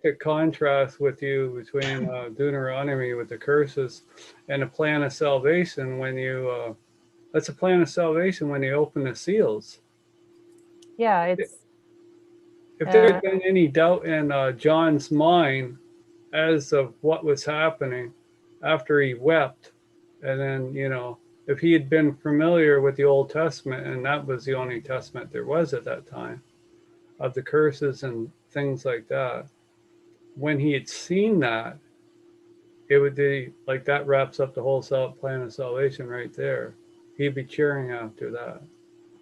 The contrast with you between Deuteronomy with the curses and a plan of salvation when you that's a plan of salvation when you open the seals. Yeah, it's if there had been any doubt in John's mind as of what was happening after he wept, and then, you know, if he had been familiar with the Old Testament, and that was the only testament there was at that time, of the curses and things like that, when he had seen that, it would be like that wraps up the whole plan of salvation right there. He'd be cheering after that.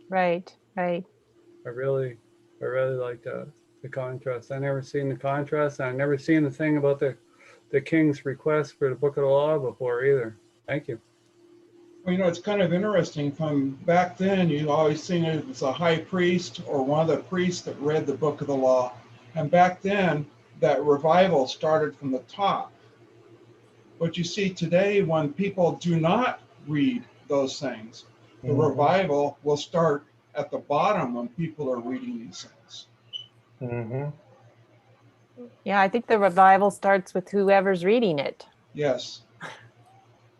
right. I really like that, the contrast. I never seen the contrast. I never seen the thing about the king's request for the book of the law before either. Thank you. Well, you know, it's kind of interesting. From back then, you always seen it as a high priest or one of the priests that read the book of the law. And back then, that revival started from the top. But you see today, when people do not read those things, the revival will start at the bottom when people are reading these things. Yeah, I think the revival starts with whoever's reading it. Yes.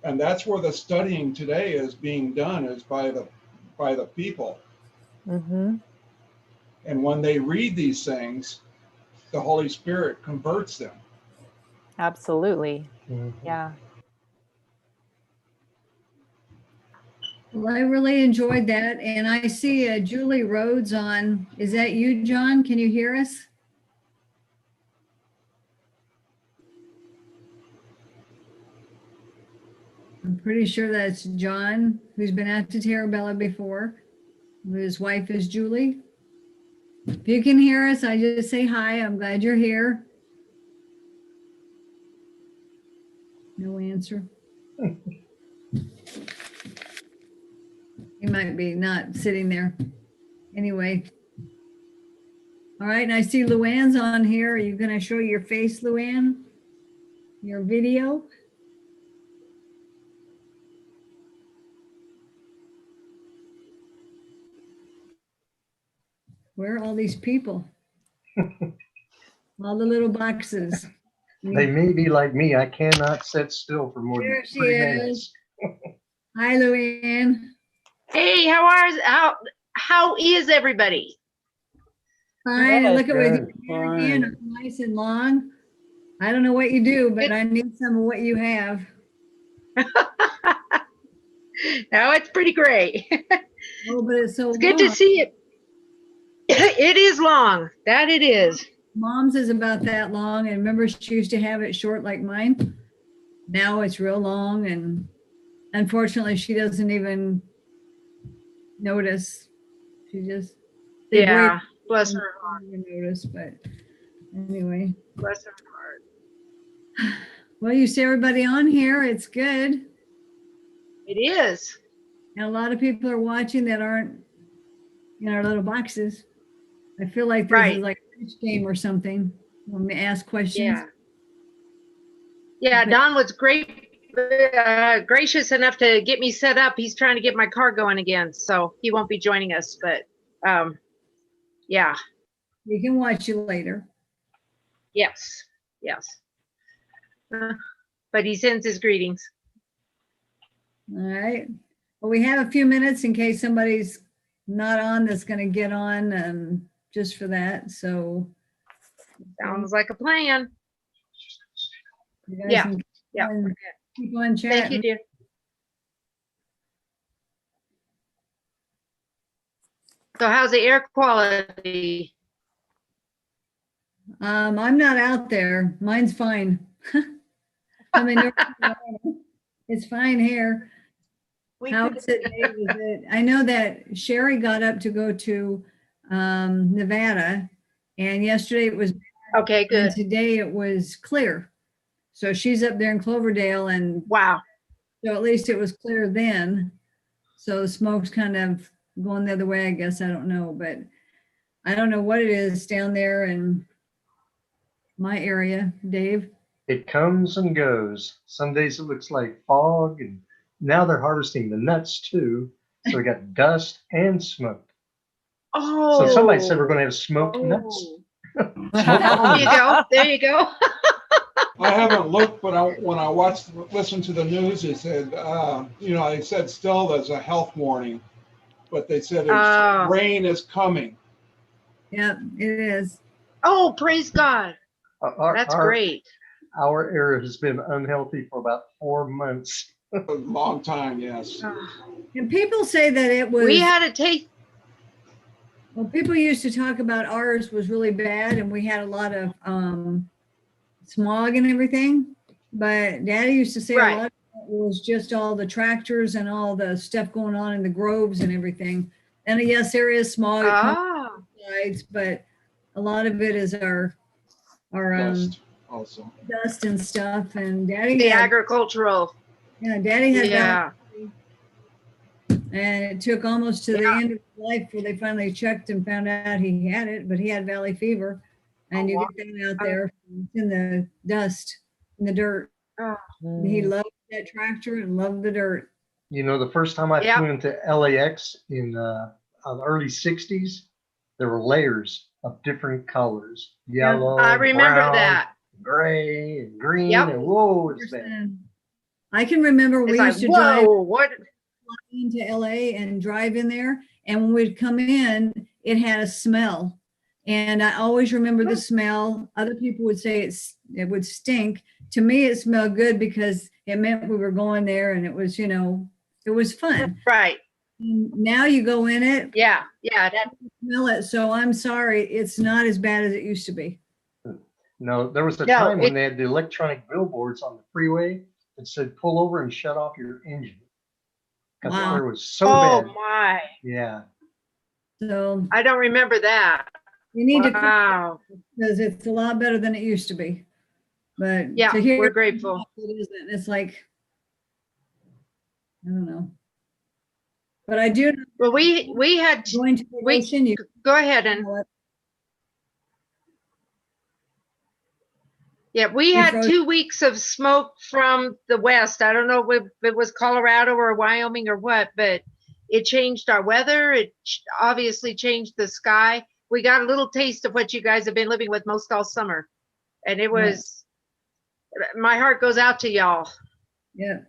And that's where the studying today is being done, is by the people. And when they read these things, the Holy Spirit converts them. Absolutely. Yeah. Well, I really enjoyed that. And I see Julie Rhodes on. Is that you, John? Can you hear us? I'm pretty sure that's John, who's been out to Terabella before. His wife is Julie. If you can hear us, I just say hi. I'm glad you're here. No answer. He might be not sitting there. Anyway. All right, and I see LuAnne's on here. Are you going to show your face, LuAnne? Your video? Where are all these people? All the little boxes. They may be like me. I cannot sit still for more There than she 3 is. minutes. Hi, LuAnne. Hey, how is everybody? Fine. Good, Look at with good, your hair again, nice and long. I don't know what you do, but I need some of what you have. No, it's pretty great. Oh, but it's so It's good to long. see it. It is long. That it is. Mom's is about that long, and remember she used to have it short like mine. Now it's real long, and unfortunately she doesn't even notice. She just they Yeah. braid Bless and her heart. don't even notice. But anyway, Bless her heart. well, you see everybody on here. It's good, It is. and a lot of people are watching that aren't in our little boxes. I feel like this Right. is like a pitch game or something when we ask questions. Yeah. Yeah, But- Don was gracious enough to get me set up. He's trying to get my car going again, so he won't be joining us. But yeah, We can watch you later. yes. But he sends his greetings. All right. Well, we have a few minutes in case somebody's not on that's going to get on just for that. So Sounds like a plan. you guys Yeah. can Yeah. keep on chatting. Thank you, dear. So how's the air quality? I'm not out there. Mine's fine. I'm in North Carolina. It's fine here. How is it, Dave? Is it? I know that Sherry got up to go to Nevada, and yesterday it was Okay, good. and today it was clear. So she's up there in Cloverdale, and Wow. so at least it was clear then. So the smoke's kind of going the other way, I guess. I don't know, but I don't know what it is down there in my area, Dave. It comes and goes. Some days it looks like fog, and now they're harvesting the nuts too. So we got dust and smoke. Oh. So somebody said we're going to have smoked nuts. Smoke There you go. There you go. I haven't looked, but when I listened to the news, they said, they said still there's a health warning, but they said rain is coming. Yep, it is. Oh, praise God. That's Our great. Our area has been unhealthy for about 4 months. A long time, yes. And people say that it was. We had a taste. Well, people used to talk about ours was really bad, and we had a lot of smog and everything. But Daddy used to say Right. a lot of it was just all the tractors and all the stuff going on in the groves and everything. And yes, there is smog, but a lot of it is our Dust also. dust and stuff. And Daddy The had, agricultural. Daddy had Yeah. and it took almost to the end of his life before they finally checked and found out he had it, but he had valley fever. And you get that out there in the dust, in the dirt. Oh. He loved that tractor and loved the dirt. You know, the first time I Yep. flew into LAX in the early 60s, there were layers of different colors. Yellow, I remember brown, that. gray, and green, Yep. and whoa, it's bad. I can remember It's we like, used to drive whoa, what? into LA and drive in there. And when we'd come in, it had a smell. And I always remember the smell. Other people would say it would stink. To me, it smelled good because it meant we were going there and it was, it was fun. Right. Now you go in it, Yeah. Yeah. That, smell it. So I'm sorry, it's not as bad as it used to be. No, there was a No, time when they had the electronic billboards on the freeway that said, pull over and shut off your engine. Because the Wow. air was so oh bad. my. Yeah. So I don't remember that. you need to Wow. because it's a lot better than it used to be. But Yeah, to hear we're grateful. it isn't, it's like, I don't know. But I do know Well, we had going to the we ocean, you go ahead and know it. yeah, we You had froze. 2 weeks of smoke from the west. I don't know if it was Colorado or Wyoming or what, but it changed our weather. It obviously changed the sky. We got a little taste of what you guys have been living with most all summer, and it was. My heart goes out to y'all. Yeah.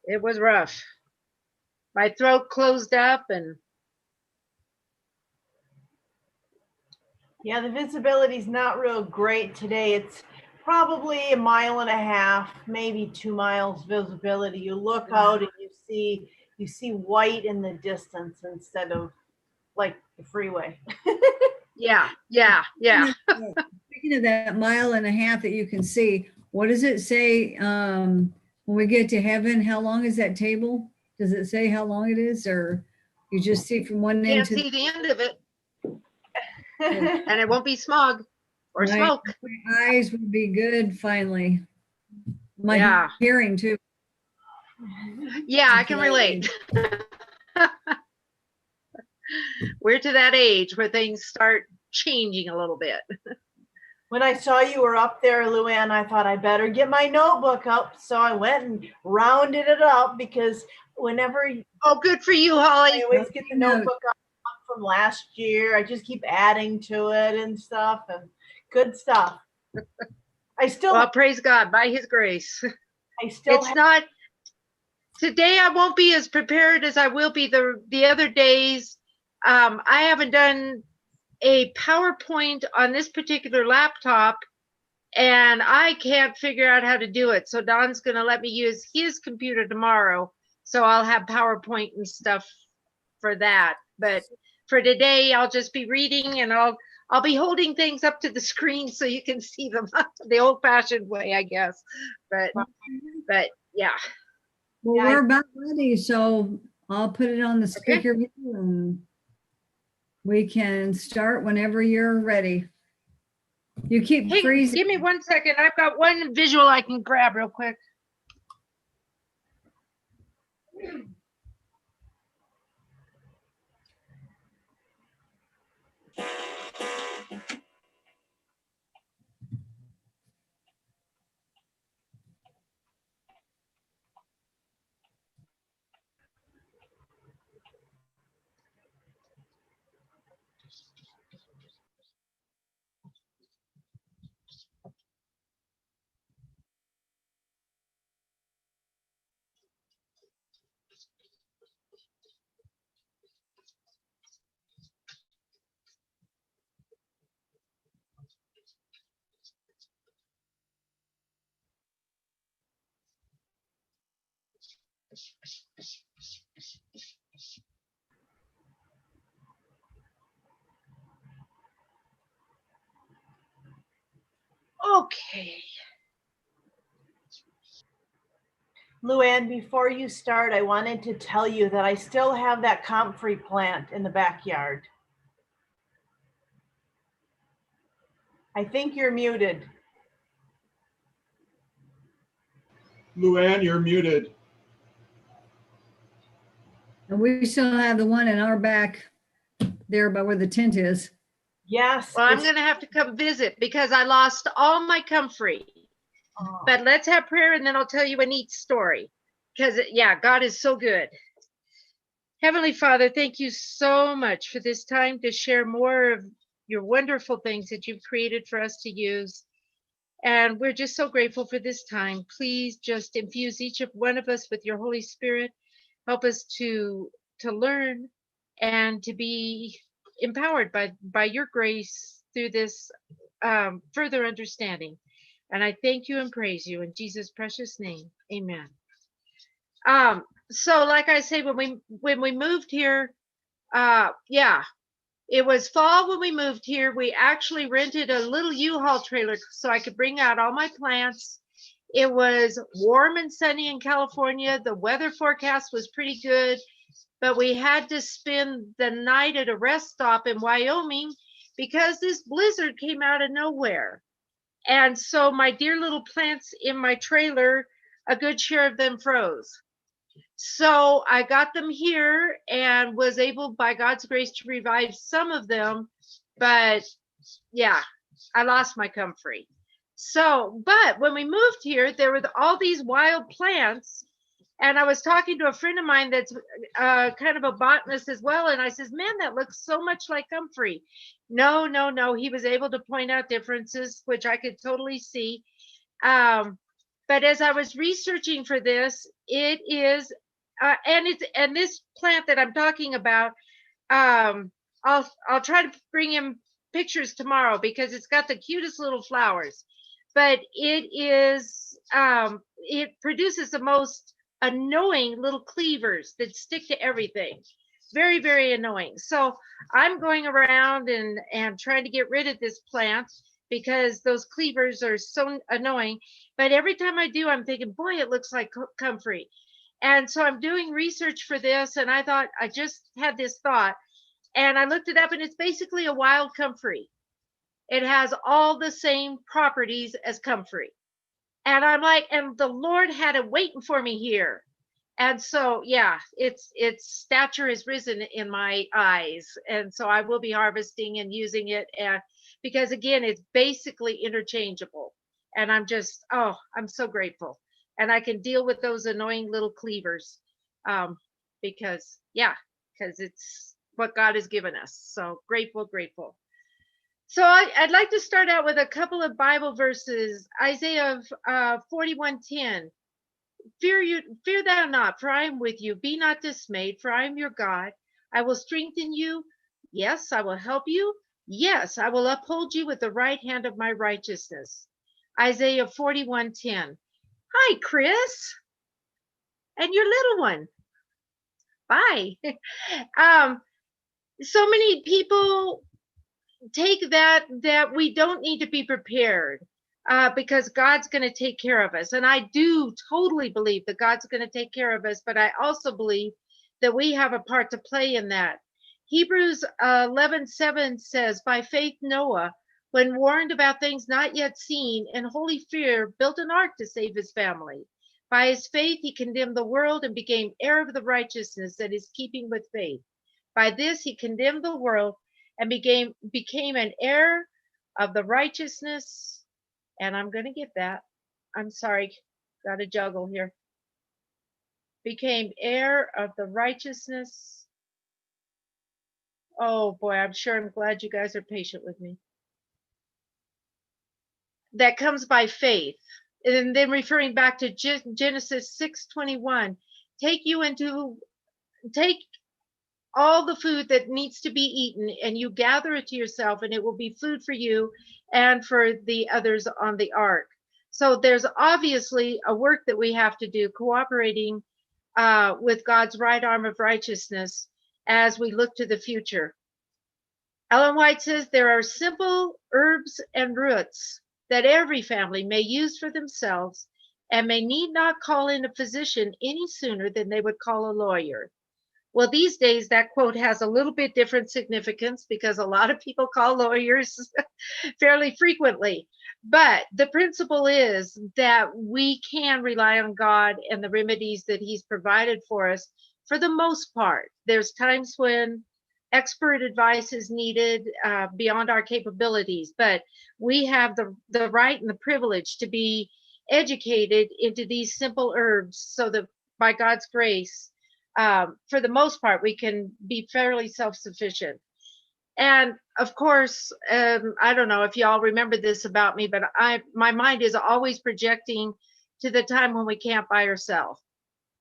It was rough. My throat closed up and Yeah, the visibility's not real great today. It's probably 1.5 miles, maybe 2 miles visibility. You look out and you see white in the distance instead of like the freeway. yeah. Speaking of that 1.5 miles that you can see, what does it say when we get to heaven? How long is that table? Does it say how long it is, or you just see from one end Can't to see the end of it, and it won't be smog or my, smoke. my eyes would be good finally. My Yeah. hearing too. Yeah, I can relate. We're to that age where things start changing a little bit. When I saw you were up there, LuAnne, I thought I better get my notebook up. So I went and rounded it up because whenever Oh, good for you, I Holly. always get the notebook up from last year, I just keep adding to it and stuff, and good stuff. Well, praise God, by his grace. It's have, not, today I won't be as prepared as I will be the other days. I haven't done a PowerPoint on this particular laptop, and I can't figure out how to do it. So Don's going to let me use his computer tomorrow. So I'll have PowerPoint and stuff for that. But for today, I'll just be reading, and I'll be holding things up to the screen so you can see them the old-fashioned way, I guess. But yeah. Well, Yeah, we're about ready, so I'll put it on the speaker here and we can start whenever you're ready. You keep Hey, freezing. give me 1 second. I've got one visual I can grab real quick. Okay. LuAnne, before you start, I wanted to tell you that I still have that comfrey plant in the backyard. I think you're muted. LuAnne, you're muted. And we still have the one in our back there by where the tent is. Yes. Well, I'm going to have to come visit because I lost all my comfrey. But let's have prayer and then I'll tell you a neat story. Because, yeah, God is so good. Heavenly Father, thank you so much for this time to share more of your wonderful things that you've created for us to use. And we're just so grateful for this time. Please just infuse each of one of us with your Holy Spirit. Help us to learn and to be empowered by your grace through this further understanding. And I thank you and praise you in Jesus' precious name. Amen. So like I say, when we moved here, yeah, it was fall when we moved here. We actually rented a little U-Haul trailer so I could bring out all my plants. It was warm and sunny in California. The weather forecast was pretty good, but we had to spend the night at a rest stop in Wyoming because this blizzard came out of nowhere. And so my dear little plants in my trailer, a good share of them froze. So I got them here and was able, by God's grace, to revive some of them. But yeah, I lost my comfrey. So, but when we moved here, there were all these wild plants. And I was talking to a friend of mine that's kind of a botanist as well. And I says, man, that looks so much like comfrey. No. He was able to point out differences, which I could totally see. But as I was researching for this, it is, and this plant that I'm talking about, I'll try to bring him pictures tomorrow because it's got the cutest little flowers. But it is, it produces the most annoying little cleavers that stick to everything. Very, very annoying. So I'm going around and trying to get rid of this plant because those cleavers are so annoying. But every time I do, I'm thinking, boy, it looks like comfrey. And so I'm doing research for this, and I thought, I just had this thought, and I looked it up, and it's basically a wild comfrey. It has all the same properties as comfrey. And I'm like, and the Lord had it waiting for me here. And so, yeah, its stature has risen in my eyes. And so I will be harvesting and using it. And because again, it's basically interchangeable. And I'm just, oh, I'm so grateful. And I can deal with those annoying little cleavers because it's what God has given us. So grateful. So I'd like to start out with a couple of Bible verses. Isaiah 41:10. Fear thou not, for I am with you. Be not dismayed, for I am your God. I will strengthen you. Yes, I will help you. Yes, I will uphold you with the right hand of my righteousness. Isaiah 41:10. Hi, Chris. And your little one. Bye. So many people take that we don't need to be prepared because God's going to take care of us. And I do totally believe that God's going to take care of us, but I also believe that we have a part to play in that. Hebrews 11:7 says, by faith Noah, when warned about things not yet seen, in holy fear built an ark to save his family. By his faith he condemned the world and became heir of the righteousness that is keeping with faith. By this he condemned the world and became an heir of the righteousness. And I'm going to get that. I'm sorry. Got to juggle here. Became heir of the righteousness. Oh boy, I'm glad you guys are patient with me. That comes by faith. And then referring back to Genesis 6:21, take all the food that needs to be eaten and you gather it to yourself, and it will be food for you and for the others on the ark. So there's obviously a work that we have to do, cooperating with God's right arm of righteousness as we look to the future. Ellen White says there are simple herbs and roots that every family may use for themselves and may need not call in a physician any sooner than they would call a lawyer. Well, these days that quote has a little bit different significance because a lot of people call lawyers fairly frequently. But the principle is that we can rely on God and the remedies that He's provided for us for the most part. There's times when expert advice is needed beyond our capabilities, but we have the right and the privilege to be educated into these simple herbs so that by God's grace, for the most part, we can be fairly self-sufficient. And of course, I don't know if y'all remember this about me, but my mind is always projecting to the time when we can't by ourselves.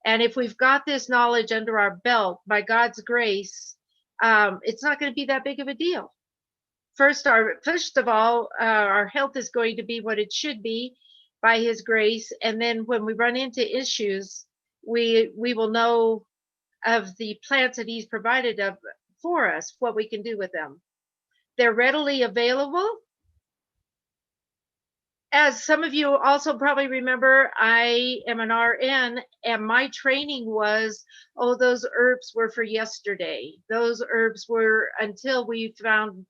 And if we've got this knowledge under our belt, by God's grace, it's not going to be that big of a deal. First of all, our health is going to be what it should be by His grace. And then when we run into issues, we will know of the plants that He's provided for us, what we can do with them. They're readily available. As some of you also probably remember, I am an RN, and my training was, oh, those herbs were for yesterday. Those herbs were until we found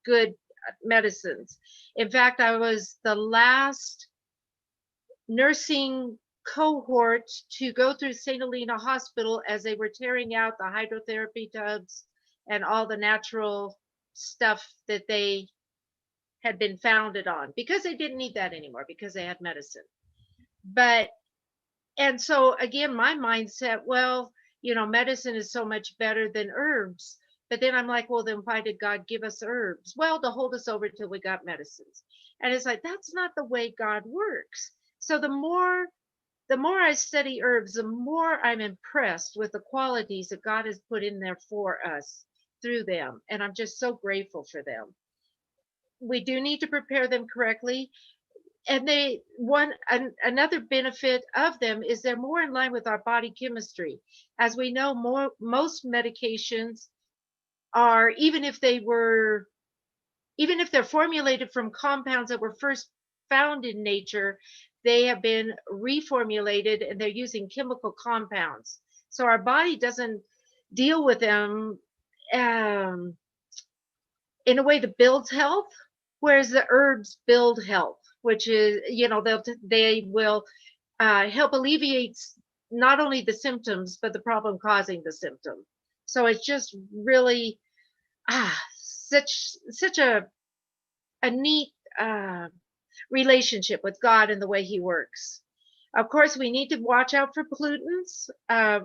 good medicines. In fact, I was the last nursing cohort to go through St. Helena Hospital as they were tearing out the hydrotherapy tubs and all the natural stuff that they had been founded on, because they didn't need that anymore because they had medicine. And so again, my mindset, well, medicine is so much better than herbs. But then I'm like, well, then why did God give us herbs? Well, to hold us over till we got medicines. And it's like, that's not the way God works. So the more I study herbs, the more I'm impressed with the qualities that God has put in there for us through them. And I'm just so grateful for them. We do need to prepare them correctly. And another benefit of them is they're more in line with our body chemistry. As we know, most medications are, even if they're formulated from compounds that were first found in nature, they have been reformulated and they're using chemical compounds. So our body doesn't deal with them in a way that builds health, whereas the herbs build health, which is, they will help alleviate not only the symptoms, but the problem causing the symptom. So it's just really such a neat relationship with God and the way He works. Of course, we need to watch out for pollutants.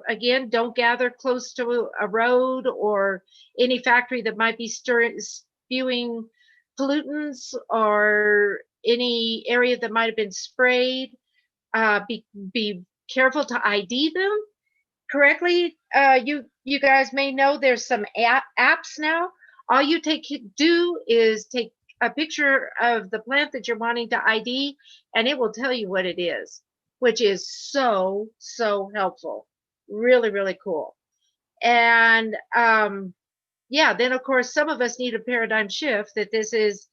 Again, don't gather close to a road or any factory that might be spewing pollutants, or any area that might have been sprayed. Be careful to ID them correctly. You guys may know there's some apps now. All you do is take a picture of the plant that you're wanting to ID, and it will tell you what it is, which is so helpful. Really, really cool. And then of course some of us need a paradigm shift that this is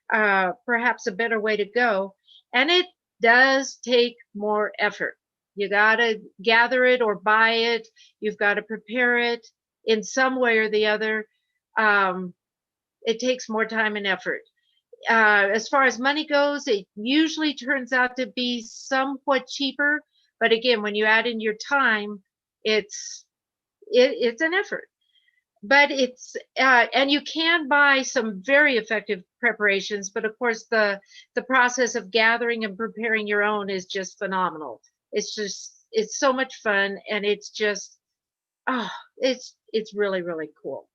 perhaps a better way to go, and it does take more effort. You got to gather it or buy it. You've got to prepare it in some way or the other. It takes more time and effort. As far as money goes, it usually turns out to be somewhat cheaper. But again, when you add in your time, it's an effort. But and you can buy some very effective preparations. But of course, the process of gathering and preparing your own is just phenomenal. It's so much fun, and it's just, it's really, really cool.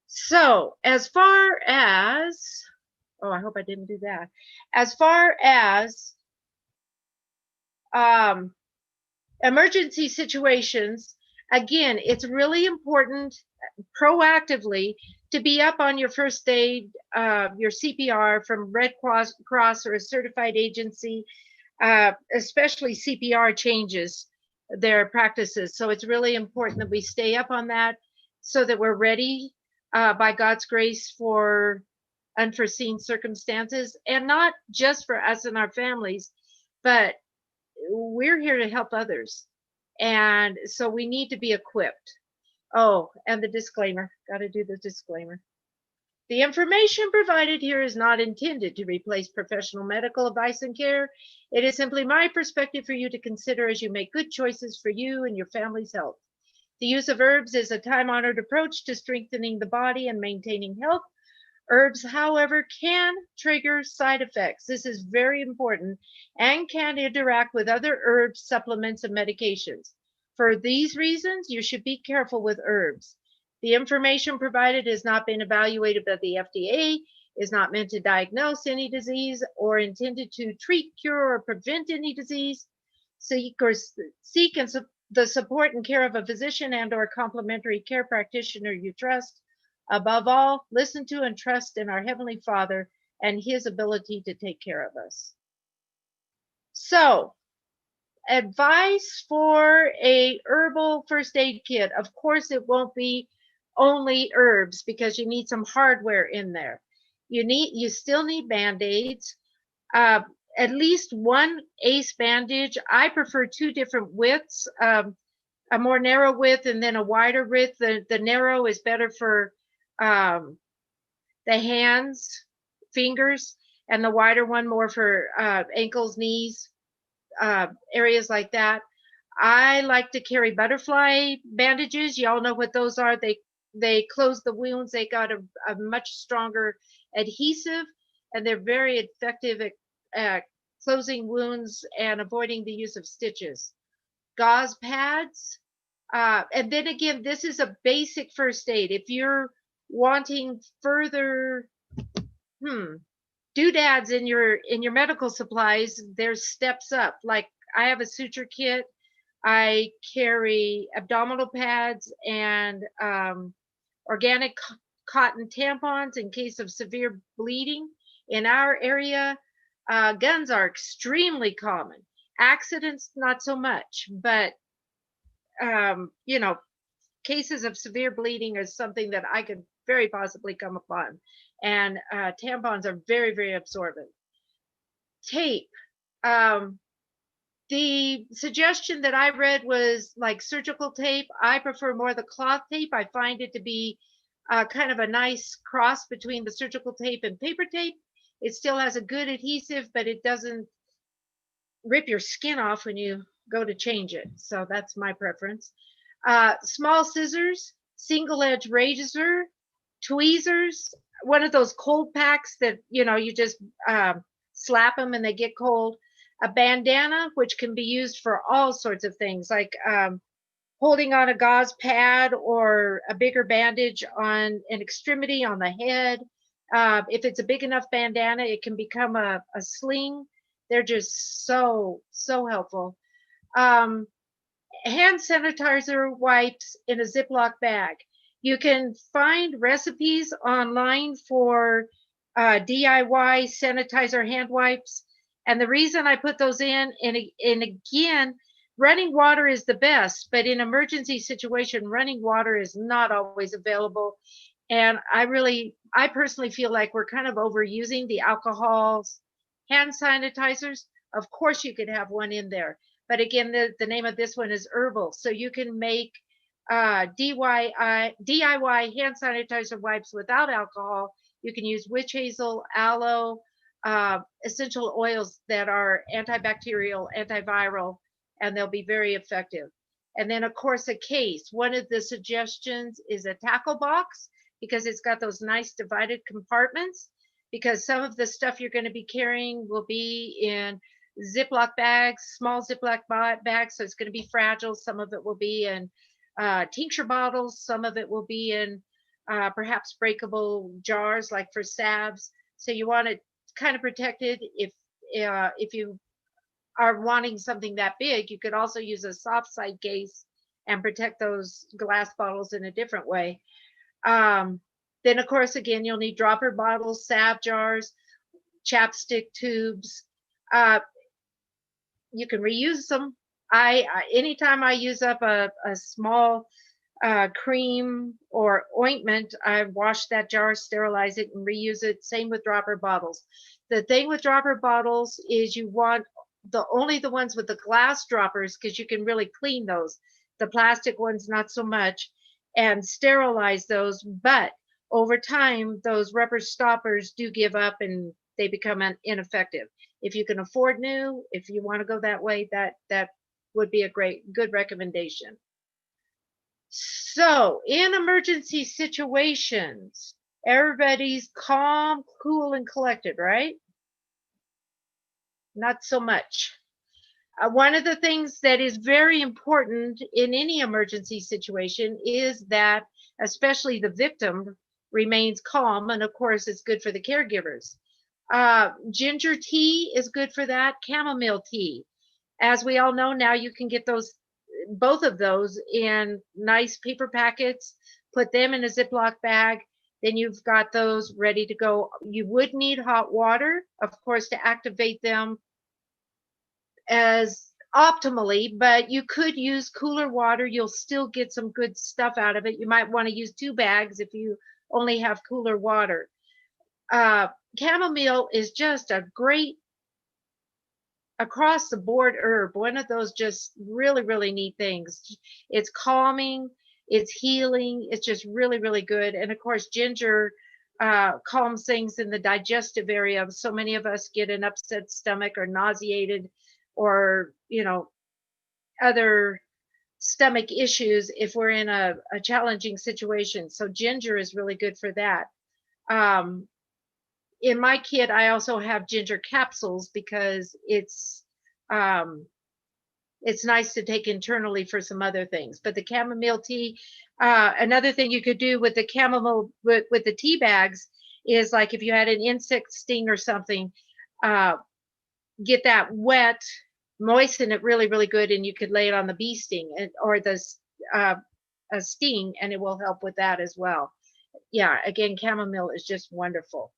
So as far as, I hope I didn't do that. As far as emergency situations, again, it's really important proactively to be up on your first aid, your CPR from Red Cross or a certified agency, especially CPR changes. their practices. So it's really important that we stay up on that so that we're ready by God's grace for unforeseen circumstances, and not just for us and our families, but we're here to help others. And so we need to be equipped. Oh, and the disclaimer, got to do the disclaimer. The information provided here is not intended to replace professional medical advice and care. It is simply my perspective for you to consider as you make good choices for you and your family's health. The use of herbs is a time-honored approach to strengthening the body and maintaining health. Herbs, however, can trigger side effects. This is very important, and can interact with other herbs, supplements, and medications. For these reasons, you should be careful with herbs. The information provided has not been evaluated by the FDA, is not meant to diagnose any disease, or intended to treat, cure, or prevent any disease. Seek the support and care of a physician and/or complementary care practitioner you trust. Above all, listen to and trust in our Heavenly Father and His ability to take care of us. So, advice for a herbal first aid kit. Of course, it won't be only herbs, because you need some hardware in there. You still need Band-Aids, at least one ace bandage. I prefer 2 different widths, a more narrow width and then a wider width. The narrow is better for the hands, fingers, and the wider one more for ankles, knees, areas like that. I like to carry butterfly bandages. Y'all know what those are. They close the wounds. They got a much stronger adhesive, and they're very effective at closing wounds and avoiding the use of stitches. Gauze pads. And then again, this is a basic first aid. If you're wanting further doodads in your medical supplies, there's steps up. Like, I have a suture kit. I carry abdominal pads and organic cotton tampons in case of severe bleeding. In our area, guns are extremely common. Accidents, not so much, but cases of severe bleeding is something that I could very possibly come upon. And tampons are very, very absorbent. Tape. The suggestion that I read was like surgical tape. I prefer more the cloth tape. I find it to be kind of a nice cross between the surgical tape and paper tape. It still has a good adhesive, but it doesn't rip your skin off when you go to change it. So that's my preference. Small scissors, single edge razor, tweezers, one of those cold packs that, you just slap them and they get cold. A bandana, which can be used for all sorts of things, like holding on a gauze pad or a bigger bandage on an extremity on the head. If it's a big enough bandana, it can become a sling. They're just so helpful. Hand sanitizer wipes in a Ziploc bag. You can find recipes online for DIY sanitizer hand wipes. And the reason I put those in, and again, running water is the best, but in emergency situation, running water is not always available. And I personally feel like we're kind of overusing the alcohol hand sanitizers. Of course, you could have one in there. But again, the name of this one is Herbal. So you can make DIY hand sanitizer wipes without alcohol. You can use witch hazel, aloe, essential oils that are antibacterial, antiviral, and they'll be very effective. And then, of course, a case. One of the suggestions is a tackle box, because it's got those nice divided compartments, because some of the stuff you're going to be carrying will be in Ziploc bags, small Ziploc bags, so it's going to be fragile. Some of it will be in tincture bottles. Some of it will be in perhaps breakable jars, like for salves. So you want it kind of protected. If you are wanting something that big, you could also use a soft side case and protect those glass bottles in a different way. Then, of course, again, you'll need dropper bottles, salve jars, chapstick tubes. You can reuse them. Anytime I use up a small cream or ointment, I wash that jar, sterilize it, and reuse it. Same with dropper bottles. The thing with dropper bottles is you want only the ones with the glass droppers, because you can really clean those. The plastic ones, not so much, and sterilize those. But over time, those rubber stoppers do give up and they become ineffective. If you can afford new, if you want to go that way, that would be a good recommendation. So in emergency situations, everybody's calm, cool, and collected, right? Not so much. One of the things that is very important in any emergency situation is that especially the victim remains calm, and of course it's good for the caregivers. Ginger tea is good for that. Chamomile tea. As we all know now, you can get both of those in nice paper packets, put them in a Ziploc bag, then you've got those ready to go. You would need hot water, of course, to activate them as optimally, but you could use cooler water. You'll still get some good stuff out of it. You might want to use 2 bags if you only have cooler water. Chamomile is just a great across the board herb, one of those just really, really neat things. It's calming, it's healing, it's just really, really good. And of course, ginger calms things in the digestive area. So many of us get an upset stomach or nauseated or, other stomach issues if we're in a challenging situation. So ginger is really good for that. In my kit, I also have ginger capsules because it's nice to take internally for some other things. But the chamomile tea, another thing you could do with the chamomile with the tea bags is like if you had an insect sting or something, get that wet, moisten it really, really good, and you could lay it on the bee sting or the a sting, and it will help with that as well. Yeah, again, chamomile is just wonderful.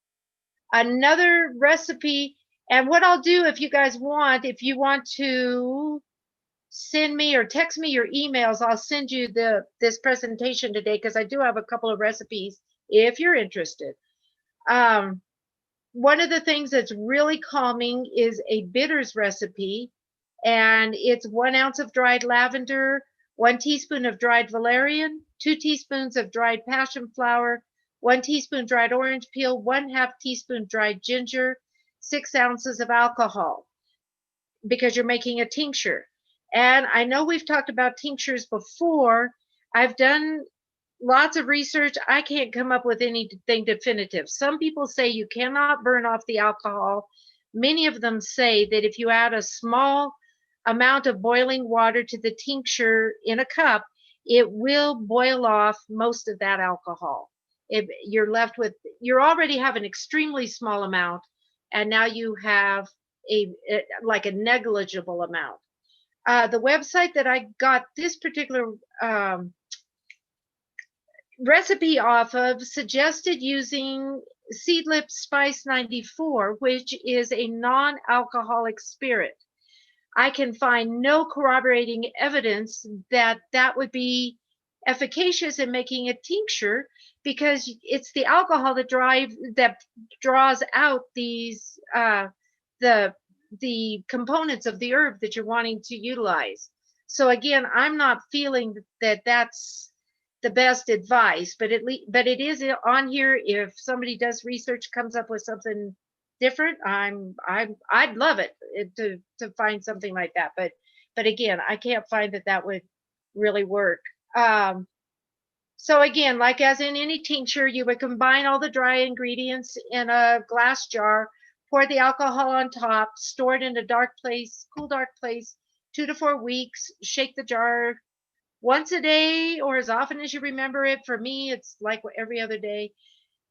Another recipe, and what I'll do if you guys want, if you want to send me or text me your emails, I'll send you this presentation today because I do have a couple of recipes if you're interested. One of the things that's really calming is a bitters recipe, and it's 1 ounce of dried lavender, 1 teaspoon of dried valerian, 2 teaspoons of dried passion flower, 1 teaspoon dried orange peel, 1/2 teaspoon dried ginger, 6 ounces of alcohol, because you're making a tincture. And I know we've talked about tinctures before. I've done lots of research. I can't come up with anything definitive. Some people say you cannot burn off the alcohol. Many of them say that if you add a small amount of boiling water to the tincture in a cup, it will boil off most of that alcohol. If you're left with, you already have an extremely small amount, and now you have like a negligible amount. The website that I got this particular recipe off of suggested using Seedlip Spice 94, which is a non-alcoholic spirit. I can find no corroborating evidence that that would be efficacious in making a tincture, because it's the alcohol that draws out these the components of the herb that you're wanting to utilize. So again, I'm not feeling that that's the best advice, but it is on here. If somebody does research, comes up with something different, I'd love it to find something like that. But again, I can't find that would really work. So again, like as in any tincture, you would combine all the dry ingredients in a glass jar, pour the alcohol on top, store it in a dark place, cool dark place, 2 to 4 weeks, shake the jar once a day or as often as you remember it. For me, it's like every other day.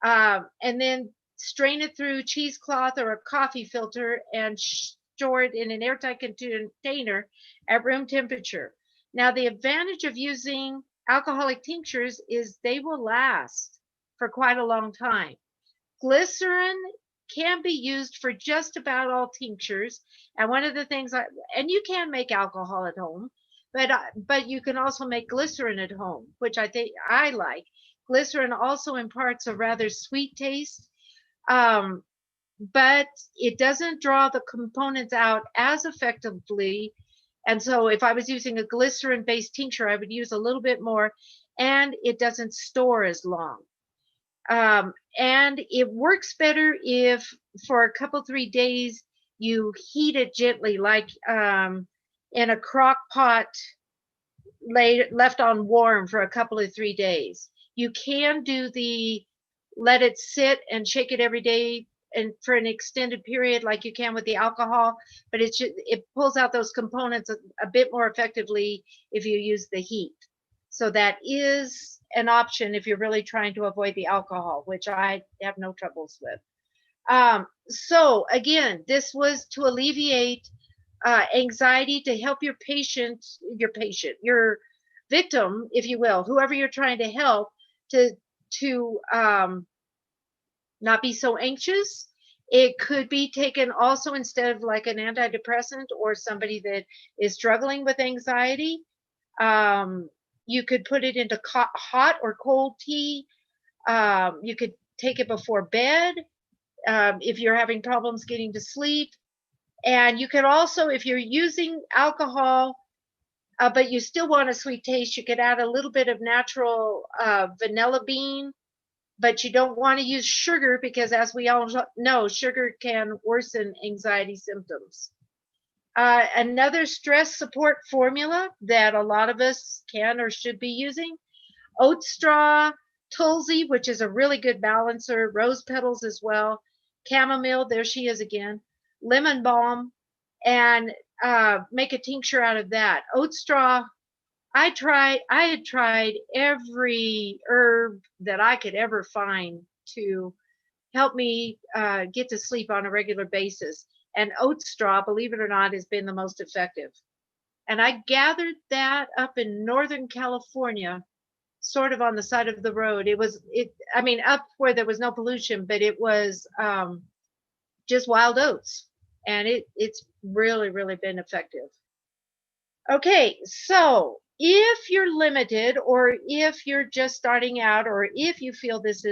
And then strain it through cheesecloth or a coffee filter and store it in an airtight container at room temperature. Now, the advantage of using alcoholic tinctures is they will last for quite a long time. Glycerin can be used for just about all tinctures. And one of the things and you can make alcohol at home, but you can also make glycerin at home, which I think I like. Glycerin also imparts a rather sweet taste, but it doesn't draw the components out as effectively. And so if I was using a glycerin-based tincture, I would use a little bit more, and it doesn't store as long. And it works better if for a couple, 3 days, you heat it gently, like in a crock pot, left on warm for a couple of 3 days. You can do the let it sit and shake it every day and for an extended period like you can with the alcohol, but it pulls out those components a bit more effectively if you use the heat. So that is an option if you're really trying to avoid the alcohol, which I have no troubles with. So again, this was to alleviate anxiety, to help your victim, if you will, whoever you're trying to help, to not be so anxious. It could be taken also instead of like an antidepressant or somebody that is struggling with anxiety. You could put it into hot or cold tea. You could take it before bed if you're having problems getting to sleep. And you could also, if you're using alcohol, but you still want a sweet taste, you could add a little bit of natural vanilla bean, but you don't want to use sugar because, as we all know, sugar can worsen anxiety symptoms. Another stress support formula that a lot of us can or should be using: oat straw, tulsi, which is a really good balancer, rose petals as well, chamomile, there she is again, lemon balm, and make a tincture out of that. Oat straw, I had tried every herb that I could ever find to help me get to sleep on a regular basis. And oat straw, believe it or not, has been the most effective. And I gathered that up in Northern California, sort of on the side of the road. Up where there was no pollution, but it was just wild oats. And it's really, really been effective. Okay, so if you're limited, or if you're just starting out, or if you feel this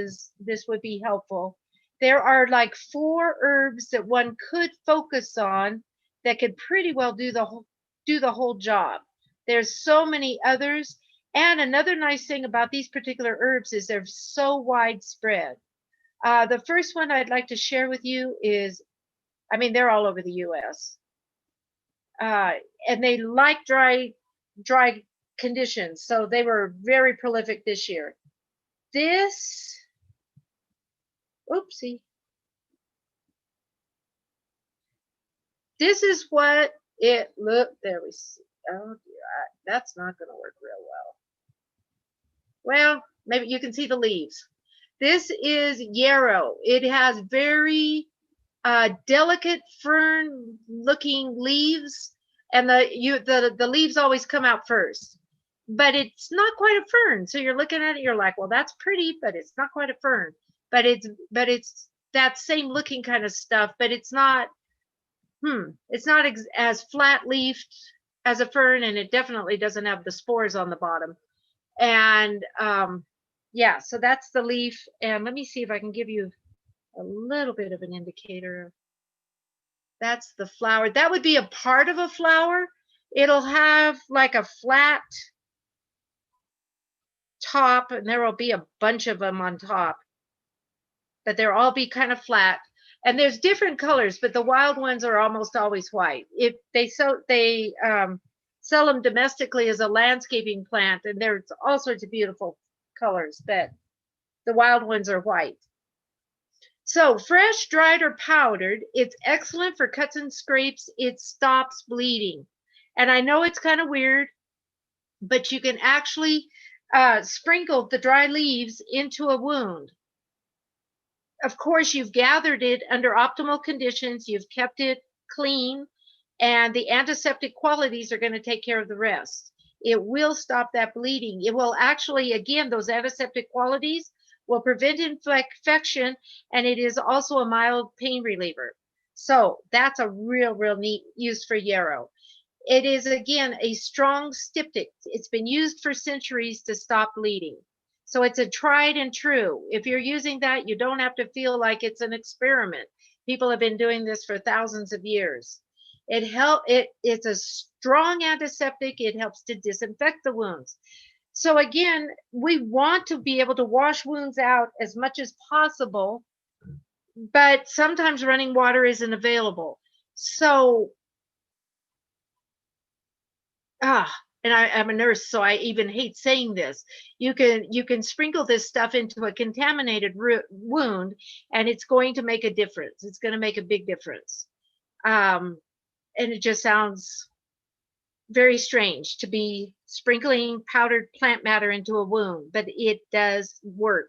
would be helpful, there are like 4 herbs that one could focus on that could pretty well do the whole job. There's so many others. And another nice thing about these particular herbs is they're so widespread. The first one I'd like to share with you is, they're all over the US. And they like dry conditions. So they were very prolific this year. Oopsie. This is what it looked. There we see. Oh dear, that's not going to work real well. Well, maybe you can see the leaves. This is yarrow. It has very delicate fern-looking leaves, and the leaves always come out first. But it's not quite a fern. So you're looking at it, you're like, well, that's pretty, but it's not quite a fern. But it's that same looking kind of stuff, but it's not as flat leafed as a fern, and it definitely doesn't have the spores on the bottom. And yeah, so that's the leaf. And let me see if I can give you a little bit of an indicator. That's the flower. That would be a part of a flower. It'll have like a flat top, and there will be a bunch of them on top, but they'll all be kind of flat. And there's different colors, but the wild ones are almost always white. If they sell them domestically as a landscaping plant, and there's all sorts of beautiful colors, but the wild ones are white. So fresh, dried, or powdered, it's excellent for cuts and scrapes. It stops bleeding. And I know it's kind of weird, but you can actually sprinkle the dry leaves into a wound. Of course, you've gathered it under optimal conditions. You've kept it clean, and the antiseptic qualities are going to take care of the rest. It will stop that bleeding. It will actually, again, those antiseptic qualities will prevent infection, and it is also a mild pain reliever. So that's a real neat use for yarrow. It is, again, a strong styptic. It's been used for centuries to stop bleeding. So it's a tried and true. If you're using that, you don't have to feel like it's an experiment. People have been doing this for thousands of years. It's a strong antiseptic. It helps to disinfect the wounds. So again, we want to be able to wash wounds out as much as possible, but sometimes running water isn't available. So, and I'm a nurse, so I even hate saying this. You can sprinkle this stuff into a contaminated wound, and it's going to make a difference. It's going to make a big difference. And it just sounds very strange to be sprinkling powdered plant matter into a wound, but it does work.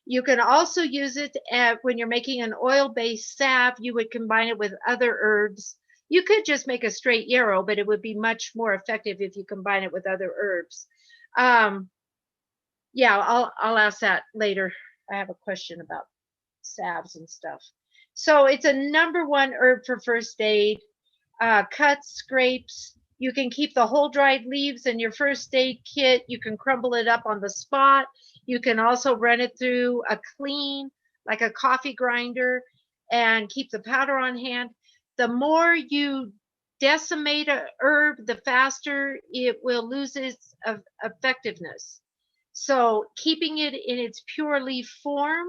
You can also use it when you're making an oil-based salve. You would combine it with other herbs. You could just make a straight yarrow, but it would be much more effective if you combine it with other herbs. Yeah, I'll ask that later. I have a question about salves and stuff. So it's a #1 herb for first aid. Cuts, scrapes. You can keep the whole dried leaves in your first aid kit. You can crumble it up on the spot. You can also run it through a clean, like a coffee grinder, and keep the powder on hand. The more you decimate a herb, the faster it will lose its effectiveness. So keeping it in its pure leaf form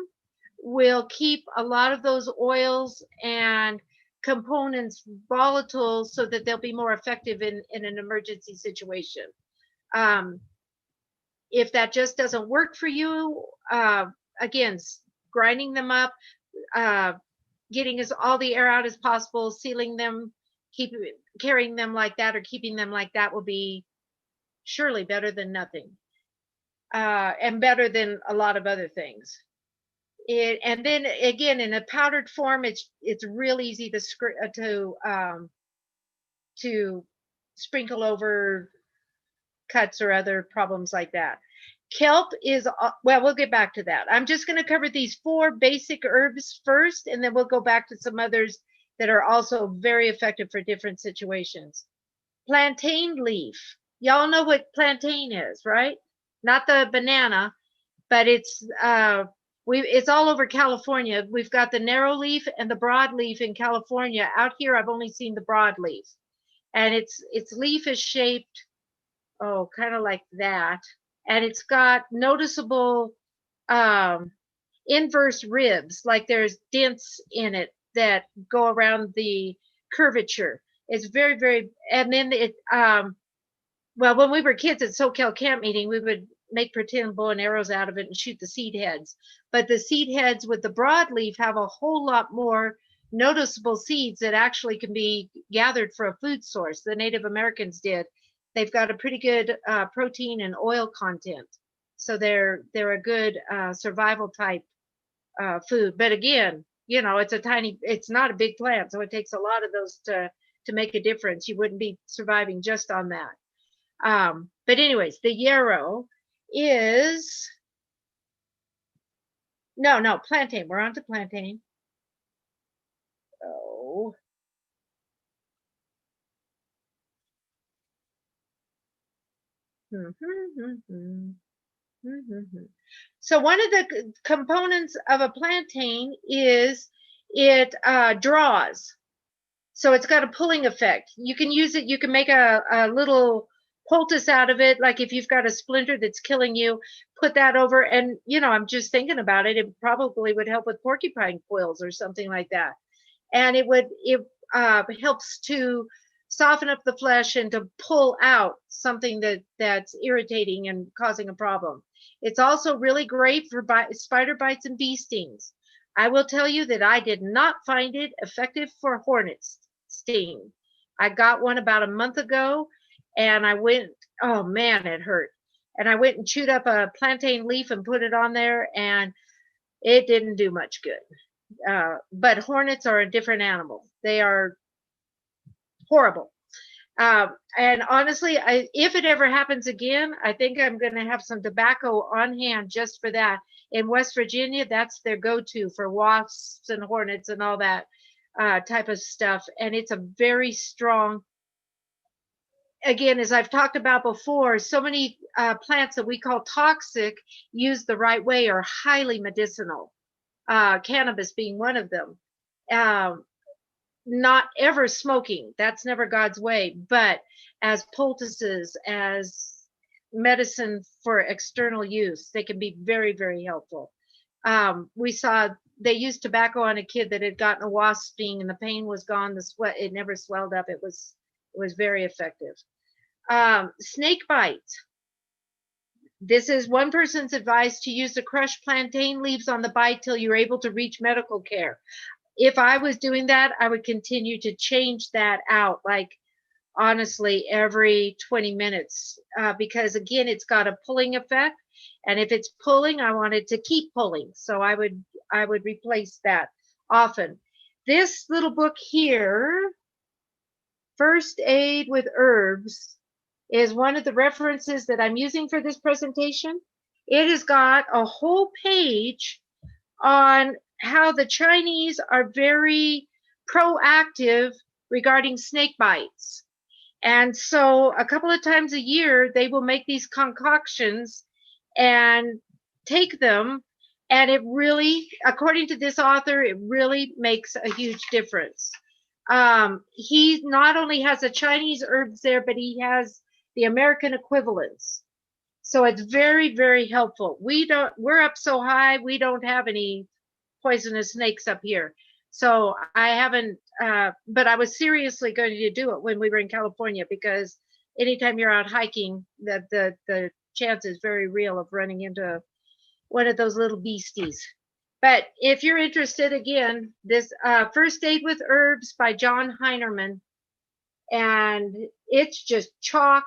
will keep a lot of those oils and components volatile so that they'll be more effective in an emergency situation. If that just doesn't work for you, again, grinding them up, getting all the air out as possible, sealing them, carrying them like that or keeping them like that will be surely better than nothing, and better than a lot of other things. And then again, in a powdered form, it's real easy to sprinkle over cuts or other problems like that. Kelp is, well, we'll get back to that. I'm just going to cover these 4 basic herbs first, and then we'll go back to some others that are also very effective for different situations. Plantain leaf. Y'all know what plantain is, right? Not the banana, but it's all over California. We've got the narrow leaf and the broad leaf in California. Out here, I've only seen the broad leaf, and its leaf is shaped, kind of like that, and it's got noticeable inverse ribs, like there's dents in it that go around the curvature. It's very, and then it, well, when we were kids at SoCal camp meeting, we would make pretend bow and arrows out of it and shoot the seed heads. But the seed heads with the broadleaf have a whole lot more noticeable seeds that actually can be gathered for a food source. The Native Americans did. They've got a pretty good protein and oil content. So they're a good survival type food. But again, it's not a big plant. So it takes a lot of those to make a difference. You wouldn't be surviving just on that. But anyways, the yarrow is, no, plantain. We're on to plantain. Oh. So one of the components of a plantain is it draws. So it's got a pulling effect. You can use it, you can make a little poultice out of it. Like if you've got a splinter that's killing you, put that over. And, I'm just thinking about it. It probably would help with porcupine quills or something like that. And it helps to soften up the flesh and to pull out something that's irritating and causing a problem. It's also really great for spider bites and bee stings. I will tell you that I did not find it effective for hornet sting. I got one about a month ago, and I went, oh man, it hurt. And I went and chewed up a plantain leaf and put it on there, and it didn't do much good. But hornets are a different animal. They are horrible. And honestly, if it ever happens again, I think I'm going to have some tobacco on hand just for that. In West Virginia, that's their go-to for wasps and hornets and all that type of stuff. And it's a very strong, again, as I've talked about before, so many plants that we call toxic, used the right way, are highly medicinal. Cannabis being one of them. Not ever smoking, that's never God's way, but as poultices, as medicine for external use, they can be very, very helpful. We saw they used tobacco on a kid that had gotten a wasp sting, and the pain was gone, the sweat, it never swelled up. It was very effective. Snake bites. This is one person's advice: to use the crushed plantain leaves on the bite till you're able to reach medical care. If I was doing that, I would continue to change that out, like honestly, every 20 minutes, because again, it's got a pulling effect. And if it's pulling, I want it to keep pulling. So I would replace that often. This little book here, First Aid with Herbs, is one of the references that I'm using for this presentation. It has got a whole page on how the Chinese are very proactive regarding snake bites. And so a couple of times a year, they will make these concoctions and take them. And it really, according to this author, it really makes a huge difference. He not only has the Chinese herbs there, but he has the American equivalents. So it's very, very helpful. We're up so high, we don't have any poisonous snakes up here. So I haven't, but I was seriously going to do it when we were in California, because anytime you're out hiking, the chance is very real of running into one of those little beasties. But if you're interested, again, this First Aid with Herbs by John Heinerman, and it's just chock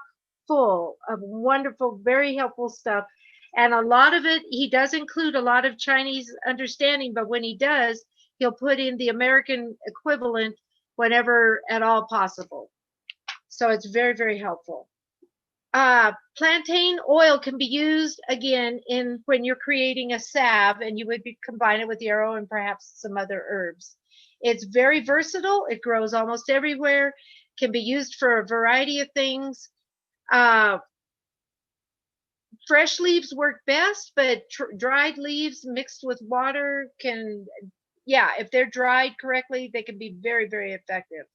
full of wonderful, very helpful stuff. And a lot of it, he does include a lot of Chinese understanding, but when he does, he'll put in the American equivalent whenever at all possible. So it's very, very helpful. Plantain oil can be used again in when you're creating a salve, and you would combine it with yarrow and perhaps some other herbs. It's very versatile. It grows almost everywhere, can be used for a variety of things. Fresh leaves work best, but dried leaves mixed with water can, yeah, if they're dried correctly, they can be very, very effective.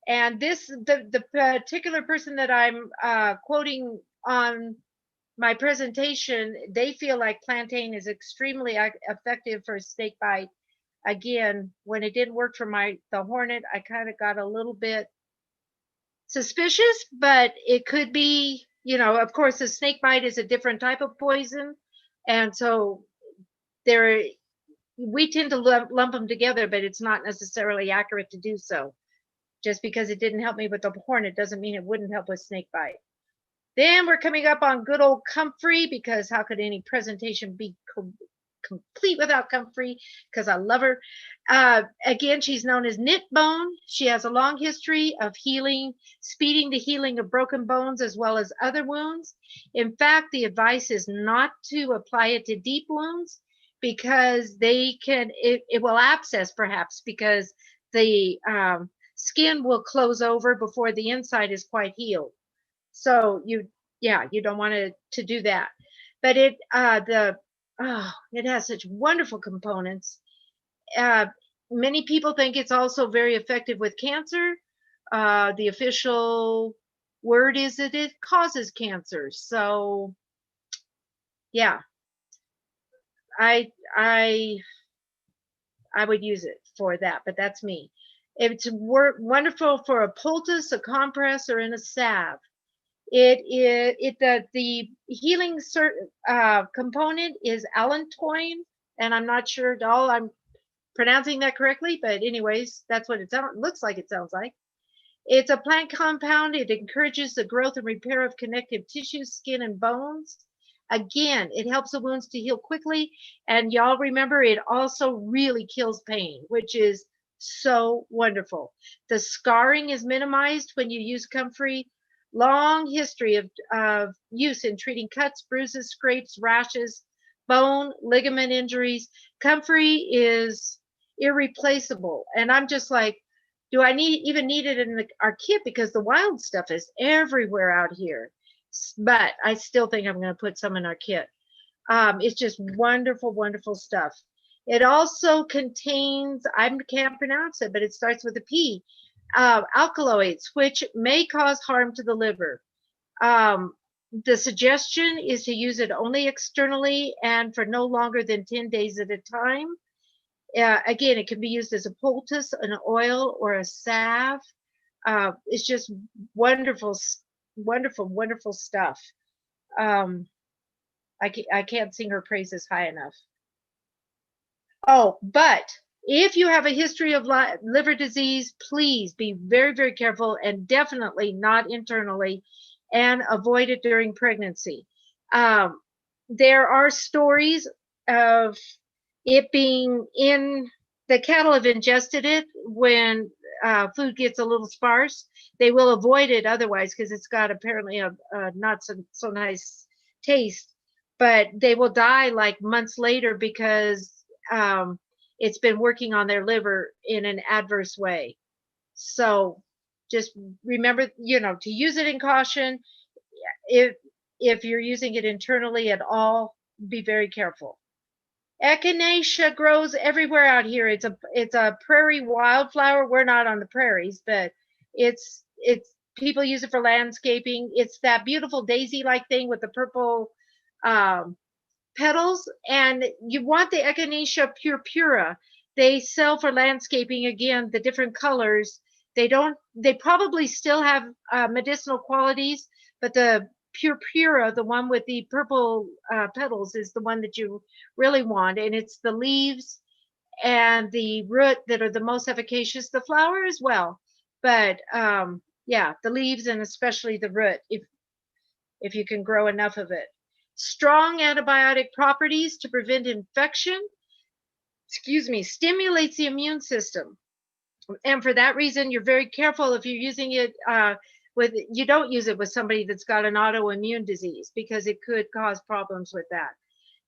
And this, the particular person that I'm quoting on my presentation, they feel like plantain is extremely effective for snake bite. Again, when it didn't work for the hornet, I kind of got a little bit suspicious, but it could be, you know, of course, the snake bite is a different type of poison. And so we tend to lump them together, but it's not necessarily accurate to do so. Just because it didn't help me with the hornet doesn't mean it wouldn't help with snake bite. Then we're coming up on good old comfrey, because how could any presentation be complete without comfrey? Because I love her. Again, she's known as knit bone. She has a long history of healing, speeding the healing of broken bones as well as other wounds. In fact, the advice is not to apply it to deep wounds, because they can, it will abscess perhaps, because the skin will close over before the inside is quite healed. So you don't want to do that. But it has such wonderful components. Many people think it's also very effective with cancer. The official word is that it causes cancer. So yeah, I would use it for that, but that's me. It's wonderful for a poultice, a compress, or in a salve. The healing component is allantoin, and I'm not sure at all I'm pronouncing that correctly, but anyways, that's what it looks like. It sounds like it's a plant compound. It encourages the growth and repair of connective tissues, skin, and bones. Again, it helps the wounds to heal quickly, and y'all remember, it also really kills pain, which is so wonderful. The scarring is minimized when you use comfrey. long history of use in treating cuts, bruises, scrapes, rashes, bone, ligament injuries. Comfrey is irreplaceable. And I'm just like, do I even need it in our kit? Because the wild stuff is everywhere out here. But I still think I'm going to put some in our kit. It's just wonderful, wonderful stuff. It also contains, I can't pronounce it, but it starts with a P, alkaloids, which may cause harm to the liver. The suggestion is to use it only externally and for no longer than 10 days at a time. Again, it can be used as a poultice, an oil, or a salve. It's just wonderful, wonderful, wonderful stuff. I can't sing her praises high enough. Oh, but if you have a history of liver disease, please be very, very careful, and definitely not internally, and avoid it during pregnancy. There are stories of it being in, the cattle have ingested it when food gets a little sparse. They will avoid it otherwise because it's got apparently a not so nice taste, but they will die like months later because it's been working on their liver in an adverse way. So just remember, to use it in caution. If you're using it internally at all, be very careful. Echinacea grows everywhere out here. It's a prairie wildflower. We're not on the prairies, but it's people use it for landscaping. It's that beautiful daisy-like thing with the purple petals, and you want the Echinacea purpura. They sell for landscaping, again, the different colors. They probably still have medicinal qualities, but the purpura, the one with the purple petals, is the one that you really want. And it's the leaves and the root that are the most efficacious, the flower as well. But yeah, the leaves and especially the root, if you can grow enough of it. Strong antibiotic properties to prevent infection, stimulates the immune system. And for that reason, you're very careful if you're using it you don't use it with somebody that's got an autoimmune disease, because it could cause problems with that.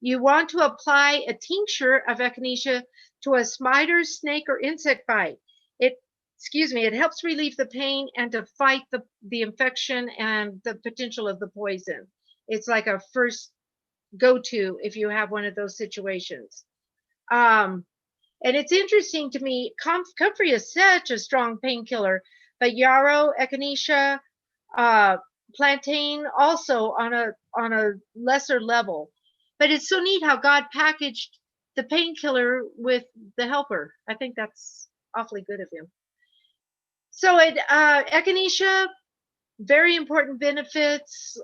You want to apply a tincture of Echinacea to a spider, snake, or insect bite. It helps relieve the pain and to fight the infection and the potential of the poison. It's like a first go-to if you have one of those situations. And it's interesting to me, comfrey is such a strong painkiller, but yarrow, echinacea, plantain also on a lesser level. But it's so neat how God packaged the painkiller with the helper. I think that's awfully good of him. So echinacea, very important benefits.